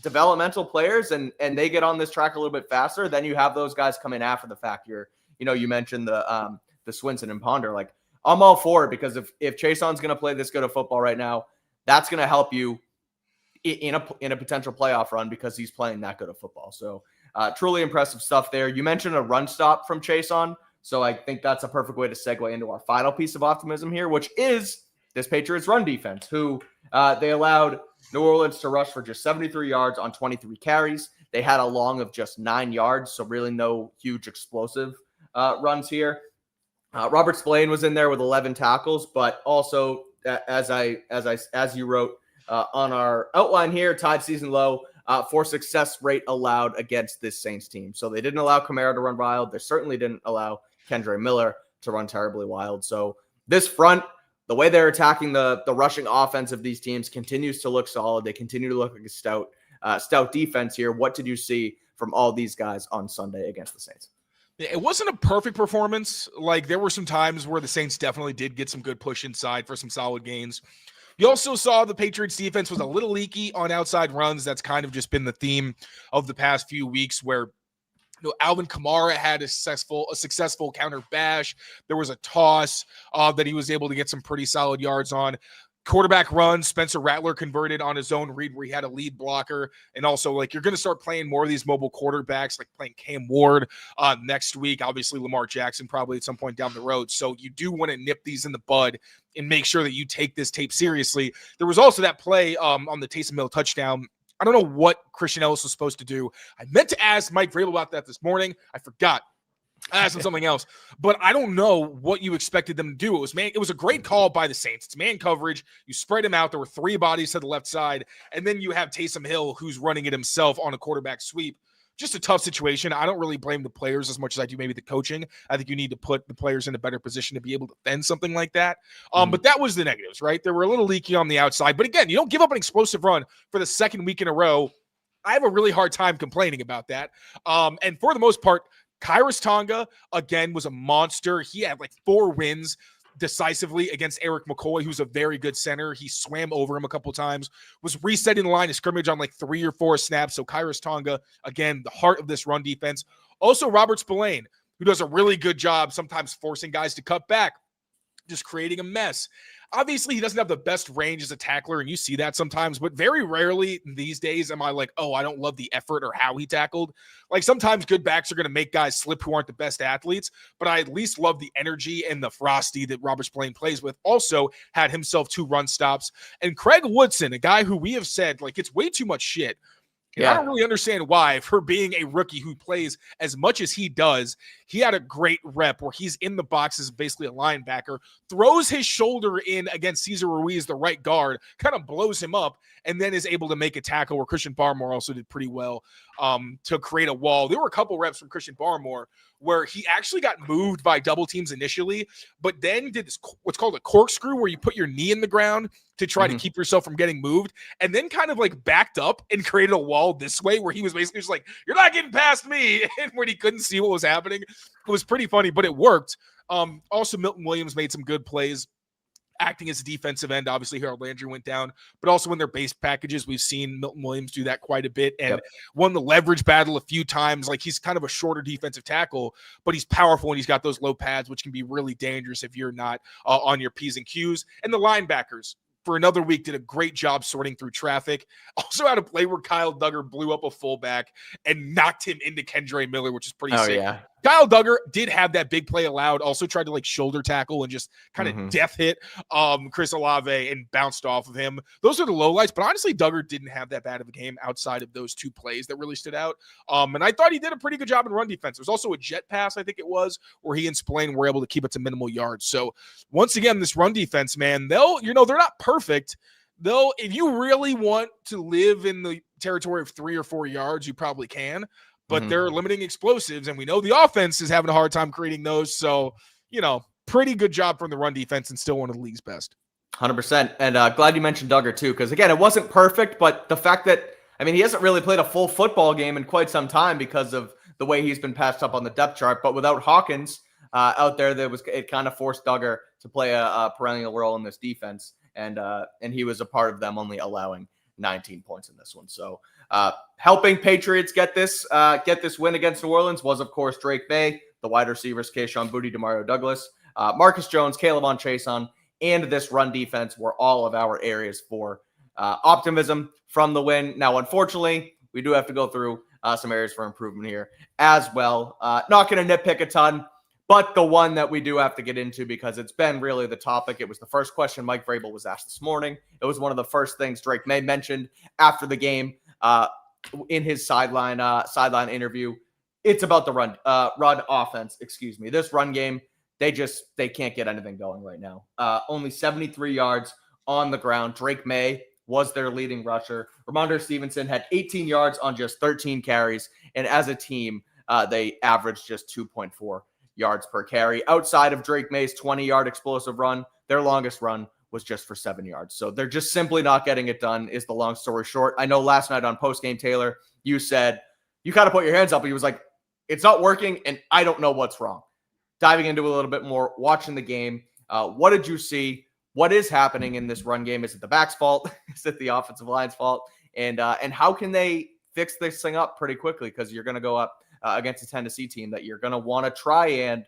developmental players and they get on this track a little bit faster, then you have those guys come in after the fact. You mentioned the Swinson and Ponder. Like, I'm all for it, because if Kayshon's going to play this good of football right now, that's going to help you in a potential playoff run, because he's playing that good of football. So truly impressive stuff there. You mentioned a run stop from Kayshon, so I think that's a perfect way to segue into our final piece of optimism here, which is this Patriots run defense, who they allowed New Orleans to rush for just 73 yards on 23 carries. They had a long of just 9 yards, so really no huge explosive runs here. Robert Spillane was in there with 11 tackles, but also, as you wrote on our outline here, tied season low for success rate allowed against this Saints team. So they didn't allow Kamara to run wild. They certainly didn't allow Kendre Miller to run terribly wild. So this front, the way they're attacking the rushing offense of these teams, continues to look solid. They continue to look like a stout defense here. What did you see from all these guys on Sunday against the Saints? It wasn't a perfect performance. Like, there were some times where the Saints definitely did get some good push inside for some solid gains. You also saw the Patriots defense was a little leaky on outside runs. That's kind of just been the theme of the past few weeks, where Alvin Kamara had a successful counter bash. There was a toss that he was able to get some pretty solid yards on. quarterback run. Spencer Rattler converted on his own read where he had a lead blocker. And also, like, you're going to start playing more of these mobile quarterbacks, like playing Cam Ward next week. Obviously, Lamar Jackson probably at some point down the road. So you do want to nip these in the bud and make sure that you take this tape seriously. There was also that play on the Taysom Hill touchdown. I don't know what Christian Ellis was supposed to do. I meant to ask Mike Vrabel about that this morning. I forgot. I asked him something else, but I don't know what you expected them to do. It was a great call by the Saints. It's man coverage. You spread him out. There were 3 bodies to the left side, and then you have Taysom Hill who's running it himself on a quarterback sweep. Just a tough situation. I don't really blame the players as much as I do maybe the coaching. I think you need to put the players in a better position to be able to defend something like that. But that was the negatives, right? They were a little leaky on the outside. But again, you don't give up an explosive run for the second week in a row. I have a really hard time complaining about that. And for the most part, Khyiris Tonga, again, was a monster. He had like 4 wins decisively against Eric McCoy, who's a very good center. He swam over him a couple times, was resetting the line of scrimmage on like 3 or 4 snaps. So Khyiris Tonga, again, the heart of this run defense. Also, Robert Spillane, who does a really good job sometimes forcing guys to cut back, just creating a mess. Obviously, he doesn't have the best range as a tackler, and you see that sometimes, but very rarely these days am I like, oh, I don't love the effort or how he tackled. Like, sometimes good backs are going to make guys slip who aren't the best athletes, but I at least love the energy and the frosty that Robert Spillane plays with. Also had himself 2 run stops. And Craig Woodson, a guy who we have said, like, it's way too much shit. And I don't really understand why, for being a rookie who plays as much as he does. He had a great rep where he's in the box as basically a linebacker, throws his shoulder in against Cesar Ruiz, the right guard, kind of blows him up, and then is able to make a tackle where Christian Barmore also did pretty well to create a wall. There were a couple reps from Christian Barmore where he actually got moved by double teams initially, but then did this what's called a corkscrew where you put your knee in the ground to try to keep yourself from getting moved, and then kind of like backed up and created a wall this way where he was basically just like, you're not getting past me, and when he couldn't see what was happening. It was pretty funny, but it worked. Also, Milton Williams made some good plays acting as a defensive end. Obviously, Harold Landry went down, but also in their base packages, we've seen Milton Williams do that quite a bit and won the leverage battle a few times. Like, he's kind of a shorter defensive tackle, but he's powerful and he's got those low pads, which can be really dangerous if you're not on your P's and Q's. And the linebackers, for another week, did a great job sorting through traffic. Also had a play where Kyle Duggar blew up a fullback and knocked him into Kendre Miller, which is pretty sick. Yeah. Kyle Duggar did have that big play allowed, also tried to like shoulder tackle and just kind of death hit Chris Olave and bounced off of him. Those are the lowlights, but honestly, Duggar didn't have that bad of a game outside of those 2 plays that really stood out. And I thought he did a pretty good job in run defense. There was also a jet pass, I think it was, where he and Spillane were able to keep it to minimal yards. So once again, this run defense, man, they're not perfect. Though, if you really want to live in the territory of 3 or 4 yards, you probably can. But they're limiting explosives, and we know the offense is having a hard time creating those. So, pretty good job from the run defense and still one of the league's best. 100%. And glad you mentioned Duggar, too, because, again, it wasn't perfect, but the fact that, he hasn't really played a full football game in quite some time because of the way he's been passed up on the depth chart. But without Hawkins out there, it kind of forced Duggar to play a perennial role in this defense. And he was a part of them only allowing 19 points in this one. So helping Patriots get this win against New Orleans was, of course, Drake Maye, the wide receivers, Kayshon, Boutte, DeMario Douglas, Marcus Jones, Caleb Chason, and this run defense were all of our areas for optimism from the win. Now, unfortunately, we do have to go through some areas for improvement here as well. Not going to nitpick a ton, but the one that we do have to get into, because it's been really the topic. It was the first question Mike Vrabel was asked this morning. It was one of the first things Drake Maye mentioned after the game in his sideline interview. It's about the run offense. Excuse me. This run game, they can't get anything going right now. Only 73 yards on the ground. Drake Maye was their leading rusher. Ramondre Stevenson had 18 yards on just 13 carries, and as a team, they averaged just 2.4 yards per carry. Outside of Drake Maye's 20-yard explosive run, their longest run was just for 7 yards. So they're just simply not getting it done, is the long story short. I know last night on Postgame, Taylor, you said, you kind of put your hands up. He was like, it's not working, and I don't know what's wrong. Diving into a little bit more, watching the game, what did you see? What is happening in this run game? Is it the back's fault? Is it the offensive line's fault? And how can they fix this thing up pretty quickly? Because you're going to go up against a Tennessee team that you're going to want to try and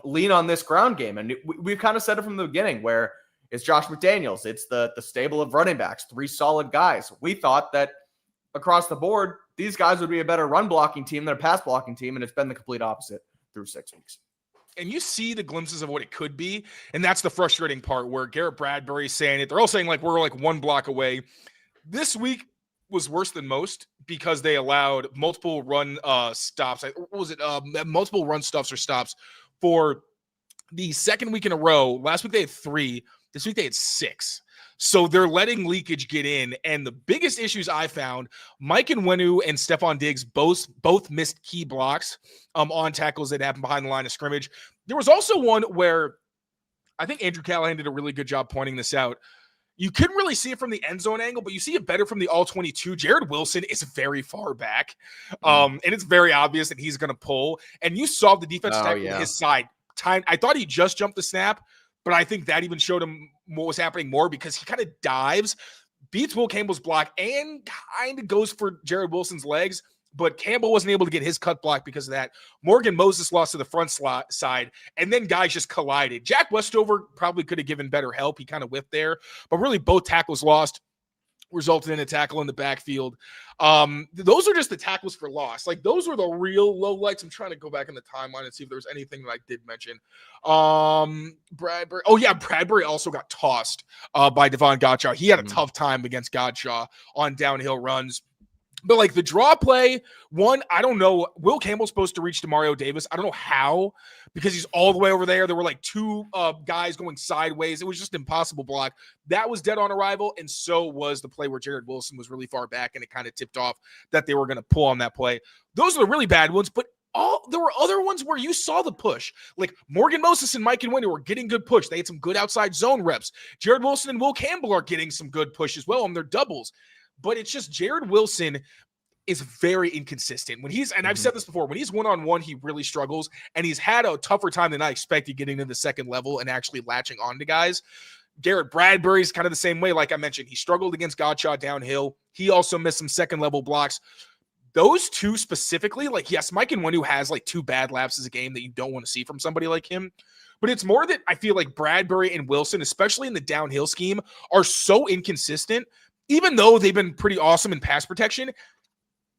lean on this ground game. And we've kind of said it from the beginning, where It's Josh McDaniels. It's the stable of running backs, 3 solid guys. We thought that across the board, these guys would be a better run blocking team than a pass blocking team, and it's been the complete opposite through 6 weeks. And you see the glimpses of what it could be, and that's the frustrating part where Garrett Bradbury's saying it. They're all saying like we're like 1 block away. This week was worse than most because they allowed multiple run stops. What was it? Multiple run stuffs or stops for the second week in a row. Last week they had 3. This week they had 6. So they're letting leakage get in. And the biggest issues I found, Mike Nwenu and Stephon Diggs both missed key blocks on tackles that happened behind the line of scrimmage. There was also one where I think Andrew Callahan did a really good job pointing this out. You couldn't really see it from the end zone angle, but you see it better from the all-22. Jared Wilson is very far back, and it's very obvious that he's going to pull. And you saw the defensive tackle on his side. I thought he just jumped the snap, but I think that even showed him what was happening more because he kind of dives, beats Will Campbell's block, and kind of goes for Jared Wilson's legs. But Campbell wasn't able to get his cut block because of that. Morgan Moses lost to the front side, and then guys just collided. Jack Westover probably could have given better help. He kind of whiffed there, but really both tackles lost, resulted in a tackle in the backfield. Those are just the tackles for loss. Like those were the real lowlights. I'm trying to go back in the timeline and see if there was anything that I did mention. Bradbury. Oh yeah, Bradbury also got tossed by Devon Gottschall. He had a tough time against Gottschall on downhill runs. But like the draw play, I don't know. Will Campbell's supposed to reach DeMario Davis. I don't know how, because he's all the way over there. There were like 2 guys going sideways. It was just impossible block. That was dead on arrival, and so was the play where Jared Wilson was really far back, and it kind of tipped off that they were going to pull on that play. Those are the really bad ones, but there were other ones where you saw the push. Like Morgan Moses and Mike Nwenu were getting good push. They had some good outside zone reps. Jared Wilson and Will Campbell are getting some good push as well on their doubles. But it's just Jared Wilson is very inconsistent. When he's, and I've said this before, when he's one-on-one, he really struggles, and he's had a tougher time than I expected getting to the second level and actually latching on to guys. Garrett Bradbury's kind of the same way. Like I mentioned, he struggled against Gottschall downhill. He also missed some second-level blocks. Those 2 specifically, like, yes, Mike Nwenu has like 2 bad lapses a game that you don't want to see from somebody like him. But it's more that I feel like Bradbury and Wilson, especially in the downhill scheme, are so inconsistent. Even though they've been pretty awesome in pass protection,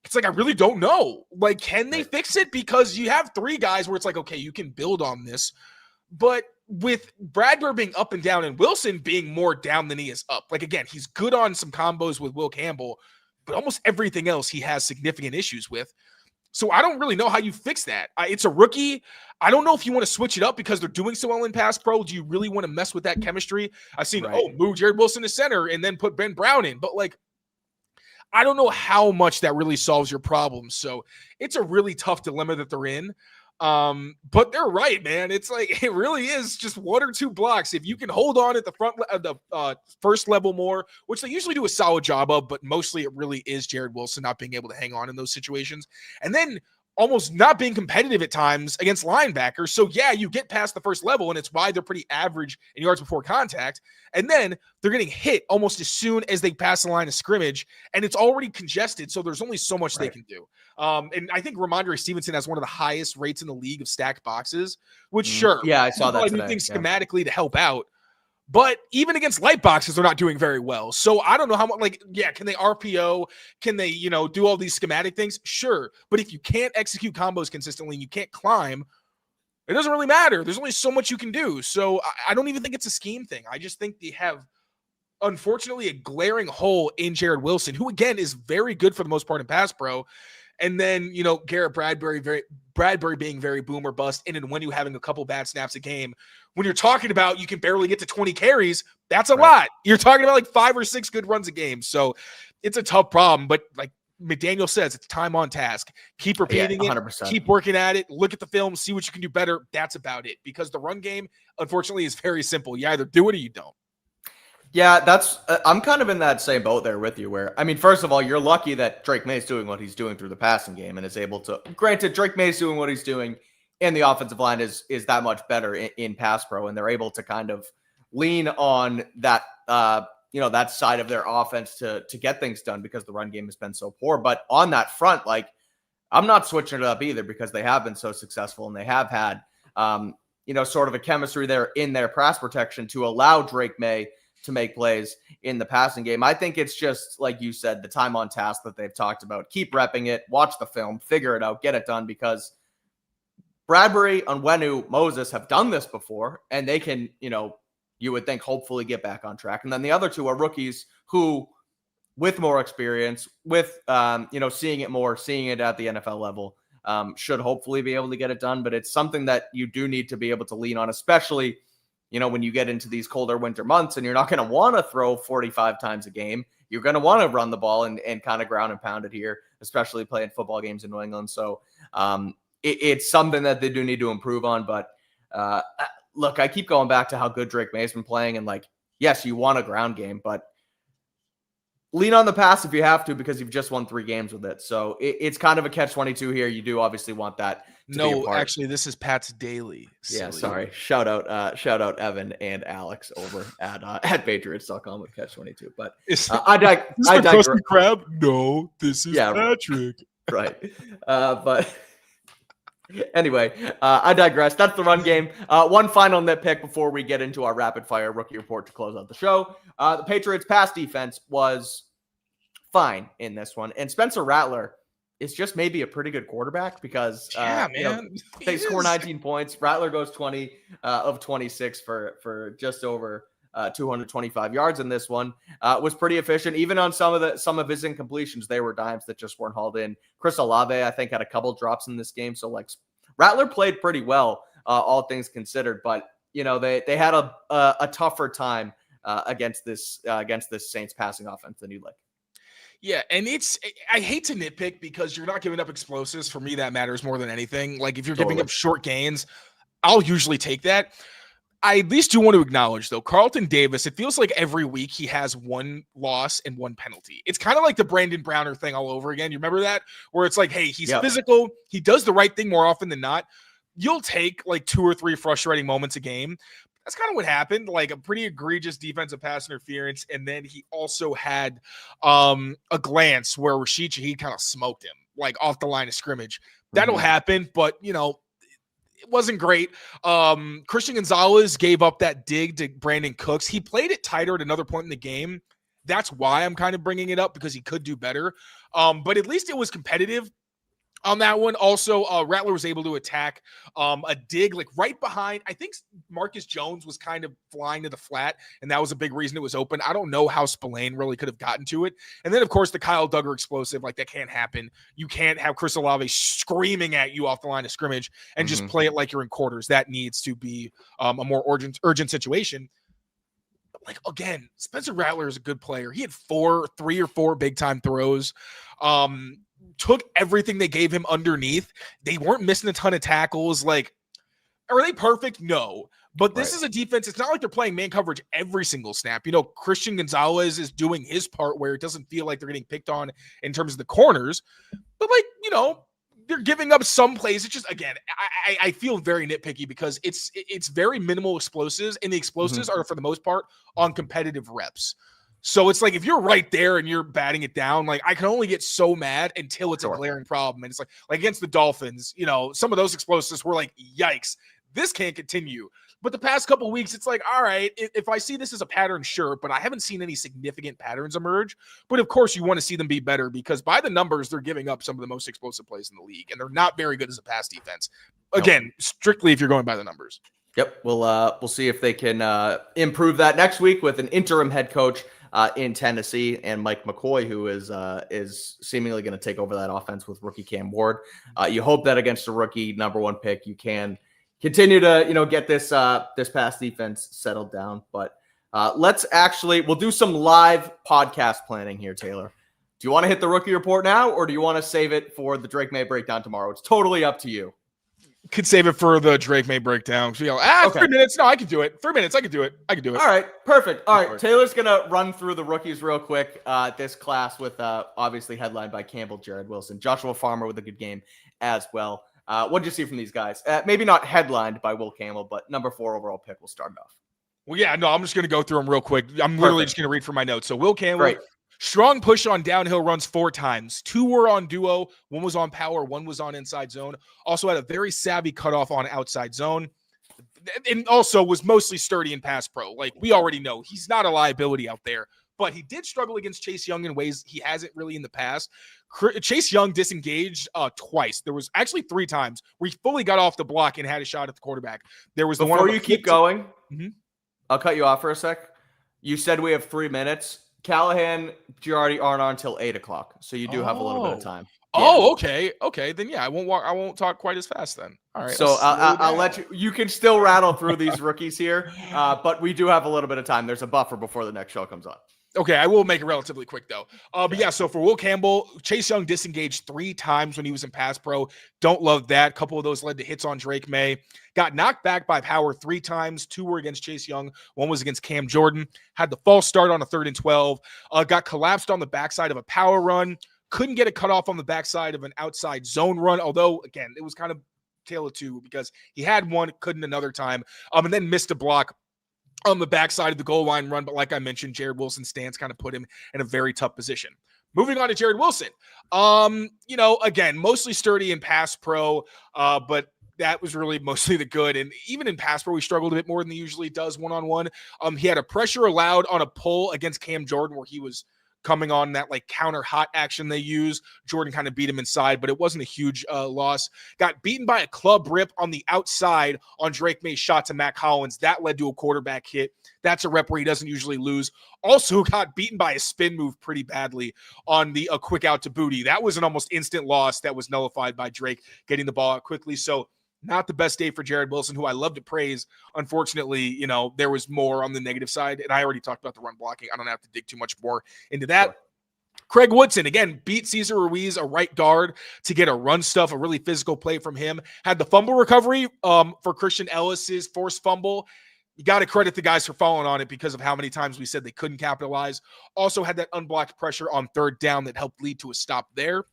it's like, I really don't know. Like, can they fix it? Because you have 3 guys where it's like, okay, you can build on this. But with Bradbury being up and down and Wilson being more down than he is up, like, again, he's good on some combos with Will Campbell, but almost everything else he has significant issues with. So I don't really know how you fix that. It's a rookie. I don't know if you want to switch it up because they're doing so well in pass pro. Do you really want to mess with that chemistry? I've seen, move Jared Wilson to center and then put Ben Brown in. But, like, I don't know how much that really solves your problem. So it's a really tough dilemma that they're in. But they're right, man. It's like, it really is just 1 or 2 blocks. If you can hold on at the front of the first level more, which they usually do a solid job of, but mostly it really is Jared Wilson not being able to hang on in those situations. And then almost not being competitive at times against linebackers. So yeah, you get past the first level, and it's why they're pretty average in yards before contact. And then they're getting hit almost as soon as they pass the line of scrimmage, and it's already congested. So there's only so much they can do. And I think Ramondre Stevenson has one of the highest rates in the league of stacked boxes, which sure. Yeah, I saw that today. I do things schematically to help out. But even against light boxes, they're not doing very well. So I don't know how much, like, yeah, can they RPO? Can they, do all these schematic things? Sure. But if you can't execute combos consistently and you can't climb, it doesn't really matter. There's only so much you can do. So I don't even think it's a scheme thing. I just think they have, unfortunately, a glaring hole in Jared Wilson, who, again, is very good for the most part in pass pro. And then, Garrett Bradbury being very boom or bust, and then when you having a couple bad snaps a game, when you're talking about you can barely get to 20 carries, that's a lot. You're talking about like 5 or 6 good runs a game. So it's a tough problem. But like McDaniel says, it's time on task. Keep repeating it. Keep working at it. Look at the film. See what you can do better. That's about it. Because the run game, unfortunately, is very simple. You either do it or you don't. Yeah, that's I'm kind of in that same boat there with you where, I mean, first of all, you're lucky that Drake Maye's doing what he's doing through the passing game and is able to, granted, Drake Maye's doing what he's doing and the offensive line is that much better in pass pro, and they're able to kind of lean on that, that side of their offense to get things done because the run game has been so poor. But on that front, like, I'm not switching it up either because they have been so successful and they have had, sort of a chemistry there in their pass protection to allow Drake Maye to make plays in the passing game. I think it's just, like you said, the time on task that they've talked about. Keep repping it, watch the film, figure it out, get it done, because Bradbury, Onwenu, Moses have done this before, and they can, you would think, hopefully get back on track. And then the other two are rookies who, with more experience, with, seeing it at the NFL level, should hopefully be able to get it done. But it's something that you do need to be able to lean on, especially, when you get into these colder winter months and you're not going to want to throw 45 times a game. You're going to want to run the ball and kind of ground and pound it here, especially playing football games in New England. So it's something that they do need to improve on. But look, I keep going back to how good Drake Maye has been playing. And yes, you want a ground game, but lean on the pass if you have to, because you've just won 3 games with it. So it's kind of a catch-22 here. You do obviously want that. No, actually, this is Pat's daily. Yeah, sorry. Shout out Evan and Alex over at Patriots.com with catch-22. But I digress. Crab? No, this is Patrick. Right. But anyway, I digress. That's the run game. One final nitpick before we get into our rapid-fire rookie report to close out the show. The Patriots' pass defense was fine in this one. And Spencer Rattler is just maybe a pretty good quarterback, because they score 19 points. Rattler goes 20 of 26 for just over 225 yards in this one. Was pretty efficient. Even on some of his incompletions, they were dimes that just weren't hauled in. Chris Olave, I think, had a couple drops in this game. So Rattler played pretty well, all things considered. But they had a tougher time against this Saints passing offense than you'd like. Yeah, and I hate to nitpick, because you're not giving up explosives. For me, that matters more than anything. If you're giving up short gains, I'll usually take that. I at least do want to acknowledge, though, Carlton Davis, it feels like every week he has one loss and one penalty. It's kind of like the Brandon Browner thing all over again. You remember that? Where it's hey, he's physical. He does the right thing more often than not. You'll take 2 or 3 frustrating moments a game. That's kind of what happened, a pretty egregious defensive pass interference. And then he also had a glance where Rashid Shaheed kind of smoked him, off the line of scrimmage. That'll happen, but, it wasn't great. Christian Gonzalez gave up that dig to Brandon Cooks. He played it tighter at another point in the game. That's why I'm kind of bringing it up, because he could do better. But at least it was competitive on that one. Also, Rattler was able to attack a dig right behind. I think Marcus Jones was kind of flying to the flat, and that was a big reason it was open. I don't know how Spillane really could have gotten to it. And then, of course, the Kyle Duggar explosive, that can't happen. You can't have Chris Olave screaming at you off the line of scrimmage and just play it like you're in quarters. That needs to be a more urgent situation. But again, Spencer Rattler is a good player. He had 3 or 4 big-time throws. Took everything they gave him underneath. They weren't missing a ton of tackles. Are they perfect? No. But this is a defense. It's not like they're playing man coverage every single snap. Christian Gonzalez is doing his part where it doesn't feel like they're getting picked on in terms of the corners. But they're giving up some plays. It's just, again, I feel very nitpicky, because it's very minimal explosives, and the explosives are, for the most part, on competitive reps. So it's if you're right there and you're batting it down, I can only get so mad until it's a glaring problem. And it's like against the Dolphins, some of those explosives were yikes, this can't continue. But the past couple of weeks, it's all right, if I see this as a pattern, sure, but I haven't seen any significant patterns emerge. But of course, you want to see them be better, because by the numbers, they're giving up some of the most explosive plays in the league, and they're not very good as a pass defense. Again, strictly if you're going by the numbers. Yep, we'll see if they can improve that next week with an interim head coach in Tennessee, and Mike McCoy, who is seemingly going to take over that offense with rookie Cam Ward. You hope that against a rookie number 1 pick, you can continue to get this pass defense settled down. But we'll do some live podcast planning here, Taylor. Do you want to hit the rookie report now, or do you want to save it for the Drake Maye breakdown tomorrow? It's totally up to you. Could save it for the Drake Maye breakdown. So okay. 3 minutes. No, I can do it. 3 minutes. I can do it. All right. Perfect. All right. Taylor's going to run through the rookies real quick. This class with obviously headlined by Campbell, Jared Wilson, Joshua Farmer with a good game as well. What did you see from these guys? Maybe not headlined by Will Campbell, but number 4 overall pick. We'll start it off. Well, yeah, no, I'm just going to go through them real quick. I'm literally just going to read from my notes. So Will Campbell, strong push on downhill runs 4 times. 2 were on duo. 1 was on power. 1 was on inside zone. Also had a very savvy cutoff on outside zone. and also was mostly sturdy in pass pro. Like we already know, he's not a liability out there. But he did struggle against Chase Young in ways he hasn't really in the past. Chase Young disengaged twice. There was actually 3 times where he fully got off the block and had a shot at the quarterback. There was the Before one you keep going, I'll cut you off for a sec. You said we have 3 minutes. Callahan, Girardi aren't on until 8 o'clock, so you do have a little bit of time. Oh, okay. Then yeah, I won't talk quite as fast then. All right. So I'll let you. You can still rattle through these rookies here, but we do have a little bit of time. There's a buffer before the next show comes on. Okay, I will make it relatively quick though. But yeah, so for Will Campbell, Chase Young disengaged 3 times when he was in pass pro. Don't love that. A couple of those led to hits on Drake Maye. Got knocked back by power 3 times. 2 were against Chase Young. 1 was against Cam Jordan. Had the false start on a 3rd and 12. Got collapsed on the backside of a power run. Couldn't get a cutoff on the backside of an outside zone run. Although, again, it was kind of tale of 2 because he had one, couldn't another time. And then missed a block on the backside of the goal line run. But like I mentioned, Jared Wilson's stance kind of put him in a very tough position. Moving on to Jared Wilson. Again, mostly sturdy in pass pro, but that was really mostly the good. And even in pass pro, he struggled a bit more than he usually does one-on-one. He had a pressure allowed on a pull against Cam Jordan where he was coming on that like counter hot action they use. Jordan kind of beat him inside, but it wasn't a huge loss. Got beaten by a club rip on the outside on Drake Maye's shot to Mac Hollins. That led to a quarterback hit. That's a rep where he doesn't usually lose. Also got beaten by a spin move pretty badly on the quick out to Boutte. That was an almost instant loss that was nullified by Drake getting the ball out quickly. So not the best day for Jared Wilson, who I love to praise. Unfortunately, there was more on the negative side, and I already talked about the run blocking. I don't have to dig too much more into that. Sure. Craig Woodson, again, beat Cesar Ruiz, a right guard, to get a run stuff, a really physical play from him. Had the fumble recovery for Christian Ellis's forced fumble. You got to credit the guys for falling on it because of how many times we said they couldn't capitalize. Also had that unblocked pressure on 3rd down that helped lead to a stop there.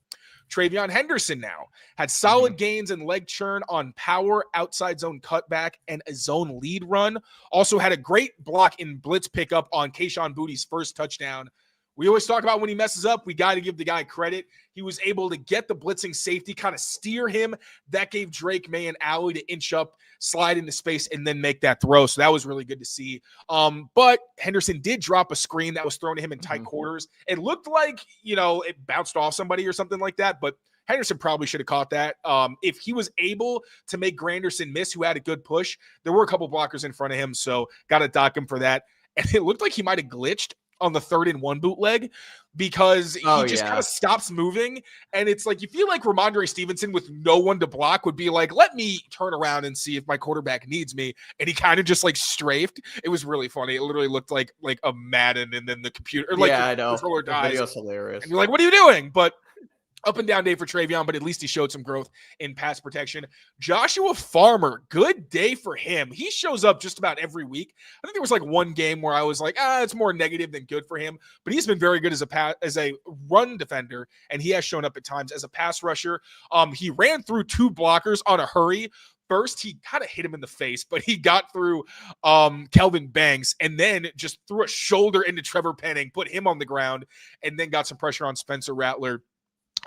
Travion Henderson now had solid gains and leg churn on power, outside zone cutback, and a zone lead run. Also had a great block in blitz pickup on Kayshon Boutte's first touchdown. We always talk about when he messes up, we got to give the guy credit. He was able to get the blitzing safety, kind of steer him. That gave Drake Maye an alley to inch up, slide into space, and then make that throw. So that was really good to see. But Henderson did drop a screen that was thrown to him in tight quarters. It looked like, it bounced off somebody or something like that, but Henderson probably should have caught that. If he was able to make Granderson miss, who had a good push, there were a couple blockers in front of him, so got to dock him for that. And it looked like he might have glitched on the 3rd and 1 bootleg because he just kind of stops moving. And it's like, you feel like Ramondre Stevenson with no one to block would be like, let me turn around and see if my quarterback needs me. And he kind of just like strafed. It was really funny. It literally looked like a Madden, and then the computer, like I know. The controller dies. The video's hilarious. And you're like, what are you doing? But up and down day for Travion, but at least he showed some growth in pass protection. Joshua Farmer, good day for him. He shows up just about every week. I think there was like one game where I was like, it's more negative than good for him, but he's been very good as a run defender, and he has shown up at times as a pass rusher. He ran through 2 blockers on a hurry. First, he kind of hit him in the face, but he got through Kelvin Banks and then just threw a shoulder into Trevor Penning, put him on the ground, and then got some pressure on Spencer Rattler.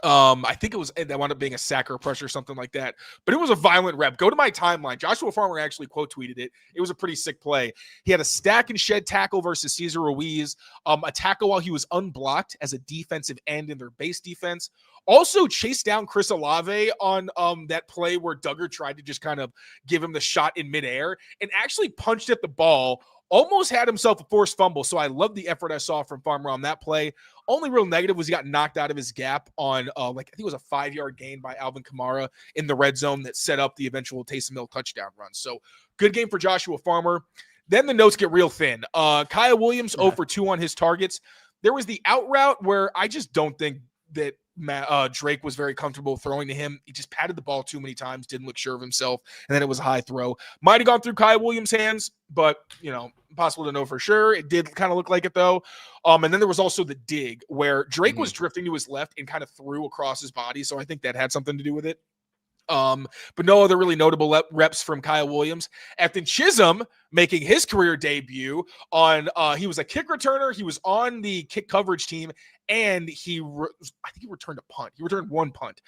I think that wound up being a sack or a pressure or something like that, but it was a violent rep. Go to my timeline. Joshua Farmer actually quote tweeted it. It was a pretty sick play. He had a stack and shed tackle versus Cesar Ruiz, a tackle while he was unblocked as a defensive end in their base defense. Also chased down Chris Olave on that play where Duggar tried to just kind of give him the shot in midair and actually punched at the ball. Almost had himself a forced fumble, so I love the effort I saw from Farmer on that play. Only real negative was he got knocked out of his gap on, I think it was a 5-yard gain by Alvin Kamara in the red zone that set up the eventual Taysom Hill touchdown run. So good game for Joshua Farmer. Then the notes get real thin. Kyle Williams 0 for 2 on his targets. There was the out route where I just don't think that Drake was very comfortable throwing to him. He just patted the ball too many times, didn't look sure of himself, and then it was a high throw. Might have gone through Kyle Williams' hands, but, impossible to know for sure. It did kind of look like it, though. And then there was also the dig where Drake was drifting to his left and kind of threw across his body, so I think that had something to do with it. But no other really notable reps from Kyle Williams. Afton Chisholm making his career debut on, he was a kick returner. He was on the kick coverage team, and I think he returned a punt. He returned one punt.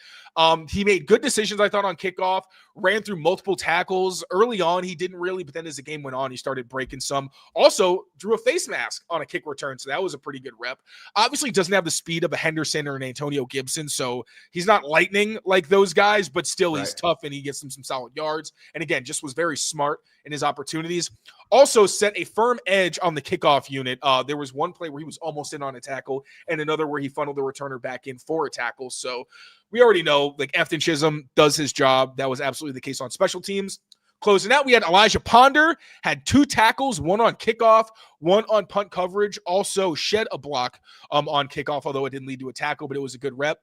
He made good decisions, I thought, on kickoff, ran through multiple tackles. Early on, he didn't really, but then as the game went on, he started breaking some. Also, drew a face mask on a kick return, so that was a pretty good rep. Obviously, doesn't have the speed of a Henderson or an Antonio Gibson, so he's not lightning like those guys, but still he's tough and he gets them some solid yards. And again, just was very smart in his opportunities. Also set a firm edge on the kickoff unit. There was one play where he was almost in on a tackle and another where he funneled the returner back in for a tackle. So we already know, like, Efton Chisholm does his job. That was absolutely the case on special teams. Closing out, we had Elijah Ponder, had 2 tackles, one on kickoff, one on punt coverage, also shed a block on kickoff, although it didn't lead to a tackle, but it was a good rep.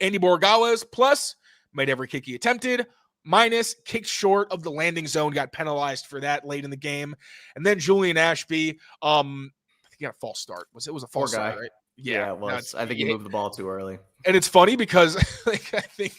Andy Borregales, plus, made every kick he attempted, minus, kicked short of the landing zone, got penalized for that late in the game. And then Julian Ashby, I think he got a false start. It was a false start, right? Yeah, it was. I think he moved the ball too early. And it's funny because like, I think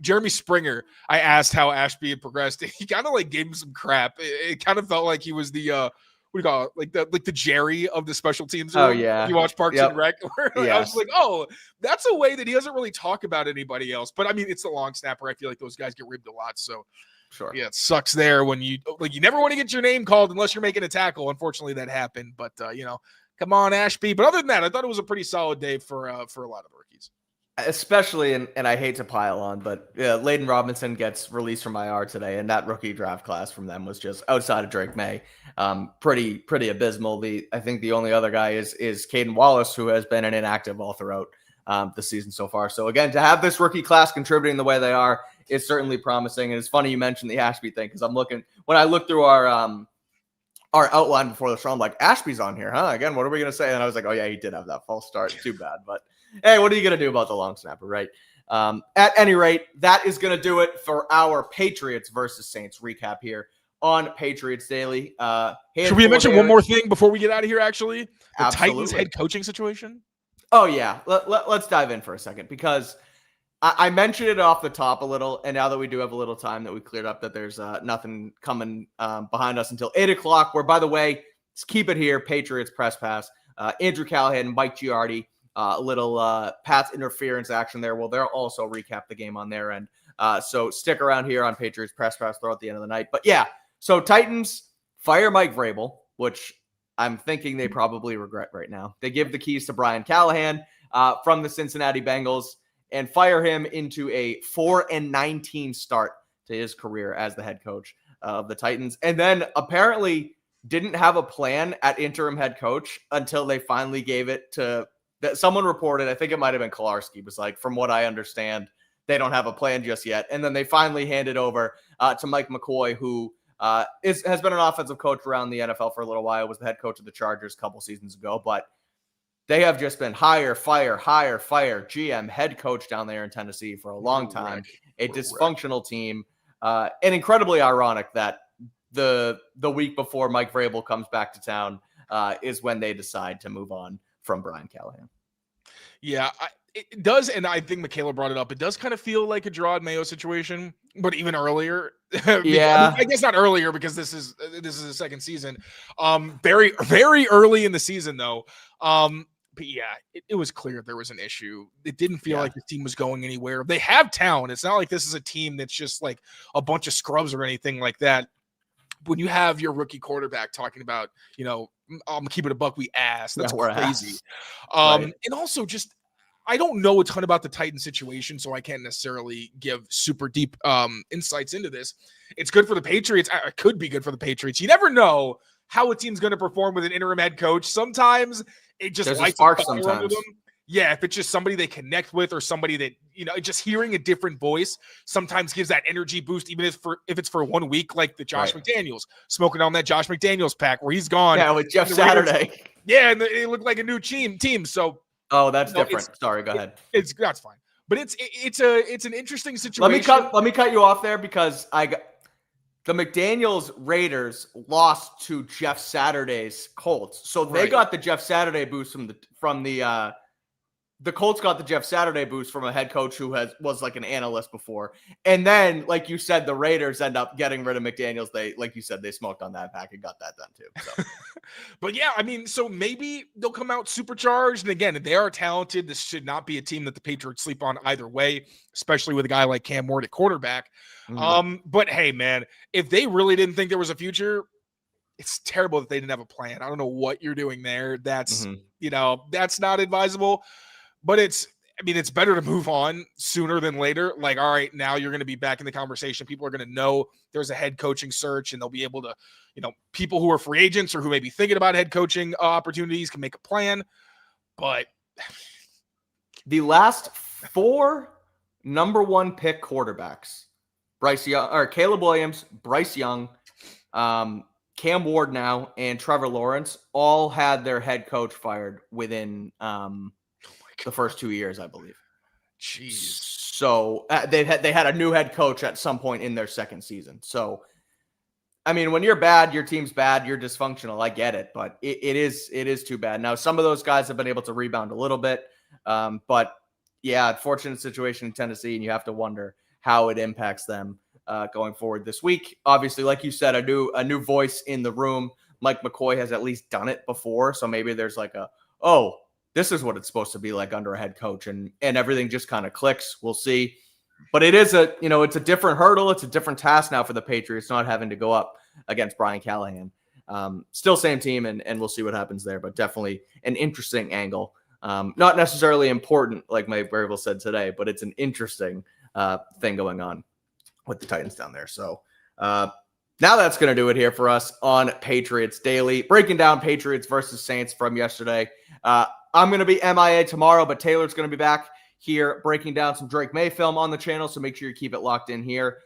Jeremy Springer, I asked how Ashby had progressed. He kind of like gave him some crap. It kind of felt like he was the what do you call it? Like the Jerry of the special teams room. Oh yeah. You watch Parks and Rec. Yeah. I was like, oh, that's a way that he doesn't really talk about anybody else. But I mean, it's the long snapper. I feel like those guys get ribbed a lot. So sure. Yeah, it sucks there when you never want to get your name called unless you're making a tackle. Unfortunately, that happened. But come on, Ashby. But other than that, I thought it was a pretty solid day for a lot of the rookies. Especially, and I hate to pile on, but Layden Robinson gets released from IR today, and that rookie draft class from them was just outside of Drake Maye, pretty abysmal. I think the only other guy is Caden Wallace, who has been an inactive all throughout the season so far. So again, to have this rookie class contributing the way they are is certainly promising. And it's funny you mentioned the Ashby thing, because when I looked through our outline before the show, I'm like, Ashby's on here, huh? Again, what are we gonna say? And I was like, oh yeah, he did have that false start. Too bad, but. Hey, what are you going to do about the long snapper, right? At any rate, that is going to do it for our Patriots versus Saints recap here on Patriots Daily. Should we mention one more thing before we get out of here, actually? The Absolutely. Titans head coaching situation? Oh, yeah. Let's dive in for a second, because I mentioned it off the top a little, and now that we do have a little time that we cleared up, that there's nothing coming behind us until 8 o'clock, where, by the way, let's keep it here, Patriots Press Pass. Andrew Callahan and Mike Giardi. A little Pat's interference action there. Well, they'll also recap the game on their end. So stick around here on Patriots Press Pass throughout the end of the night. But yeah, so Titans fire Mike Vrabel, which I'm thinking they probably regret right now. They give the keys to Brian Callahan from the Cincinnati Bengals and fire him into a 4-19 start to his career as the head coach of the Titans. And then apparently didn't have a plan at interim head coach until they finally gave it to that someone reported. I think it might have been Kolarski, was like, from what I understand, they don't have a plan just yet. And then they finally handed over to Mike McCoy, who has been an offensive coach around the NFL for a little while, was the head coach of the Chargers a couple seasons ago. But they have just been hire, fire, GM, head coach down there in Tennessee for a long time. A dysfunctional team. And incredibly ironic that the week before Mike Vrabel comes back to town is when they decide to move on from Brian Callahan. Yeah, it does, and I think Michaela brought it up. It does kind of feel like a Gerard Mayo situation, but even earlier. Yeah, I guess not earlier, because this is the second season. Very, very early in the season, though. But yeah, it was clear there was an issue. It didn't feel like the team was going anywhere. They have talent. It's not like this is a team that's just like a bunch of scrubs or anything like that. When you have your rookie quarterback talking about, I'm keeping a buck, we ass. That's crazy. Right. And also, just, I don't know a ton about the Titans situation, so I can't necessarily give super deep insights into this. It's good for the Patriots. It could be good for the Patriots. You never know how a team's going to perform with an interim head coach. Sometimes it just lights a fire under them. Yeah, if it's just somebody they connect with, or somebody that, just hearing a different voice sometimes gives that energy boost, even if it's for 1 week, like the Josh McDaniels, smoking on that Josh McDaniels pack where he's gone. Yeah, with Jeff Saturday. Yeah, and they look like a new team. So that's different. Sorry, go ahead. That's fine. But it's an interesting situation. Let me cut you off there, because the McDaniels Raiders lost to Jeff Saturday's Colts. So they got the Jeff Saturday boost from the Colts got the Jeff Saturday boost from a head coach who was like an analyst before. And then, like you said, the Raiders end up getting rid of McDaniels. They, like you said, they smoked on that pack and got that done too. So. But yeah, I mean, so maybe they'll come out supercharged. And again, if they are talented, this should not be a team that the Patriots sleep on either way, especially with a guy like Cam Ward at quarterback. But hey, man, if they really didn't think there was a future, it's terrible that they didn't have a plan. I don't know what you're doing there. That's, that's not advisable, but it's better to move on sooner than later. Like, all right, now you're going to be back in the conversation. People are going to know there's a head coaching search, and they'll be able to, people who are free agents or who may be thinking about head coaching opportunities can make a plan. But the last 4 number 1 pick quarterbacks, Bryce Young or Caleb Williams, Bryce Young, Cam Ward now, and Trevor Lawrence all had their head coach fired within the first 2 years, I believe. Jeez. So they had a new head coach at some point in their second season. So, I mean, when you're bad, your team's bad, you're dysfunctional. I get it, but it is too bad. Now, some of those guys have been able to rebound a little bit, but yeah, fortunate situation in Tennessee, and you have to wonder how it impacts them going forward this week. Obviously, like you said, a new voice in the room. Mike McCoy has at least done it before, so maybe there's like this is what it's supposed to be like under a head coach, and everything just kind of clicks. We'll see. But it is it's a different hurdle. It's a different task now for the Patriots, not having to go up against Brian Callahan. Still same team, and we'll see what happens there, but definitely an interesting angle. Not necessarily important, like my variable said today, but it's an interesting thing going on with the Titans down there. So now that's going to do it here for us on Patriots Daily, breaking down Patriots versus Saints from yesterday. I'm going to be MIA tomorrow, but Taylor's going to be back here breaking down some Drake Maye film on the channel, so make sure you keep it locked in here.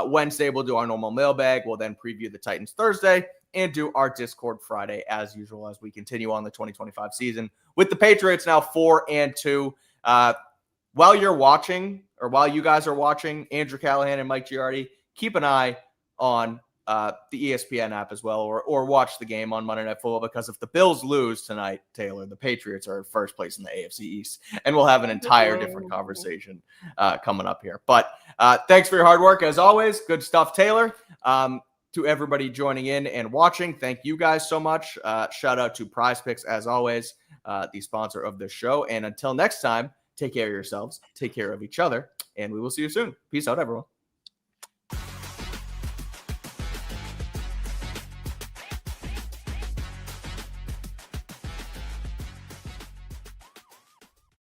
Wednesday, we'll do our normal mailbag. We'll then preview the Titans Thursday and do our Discord Friday as usual as we continue on the 2025 season with the Patriots now 4-2. While you're watching, or while you guys are watching, Andrew Callahan and Mike Giardi, keep an eye on the ESPN app as well, or watch the game on Monday Night Football, because if the Bills lose tonight, Taylor, the Patriots are in first place in the AFC East, and we'll have an entire different conversation coming up here. But thanks for your hard work as always. Good stuff, Taylor. To everybody joining in and watching, thank you guys so much. Shout out to PrizePicks as always, the sponsor of this show. And until next time, take care of yourselves, take care of each other, and we will see you soon. Peace out, everyone.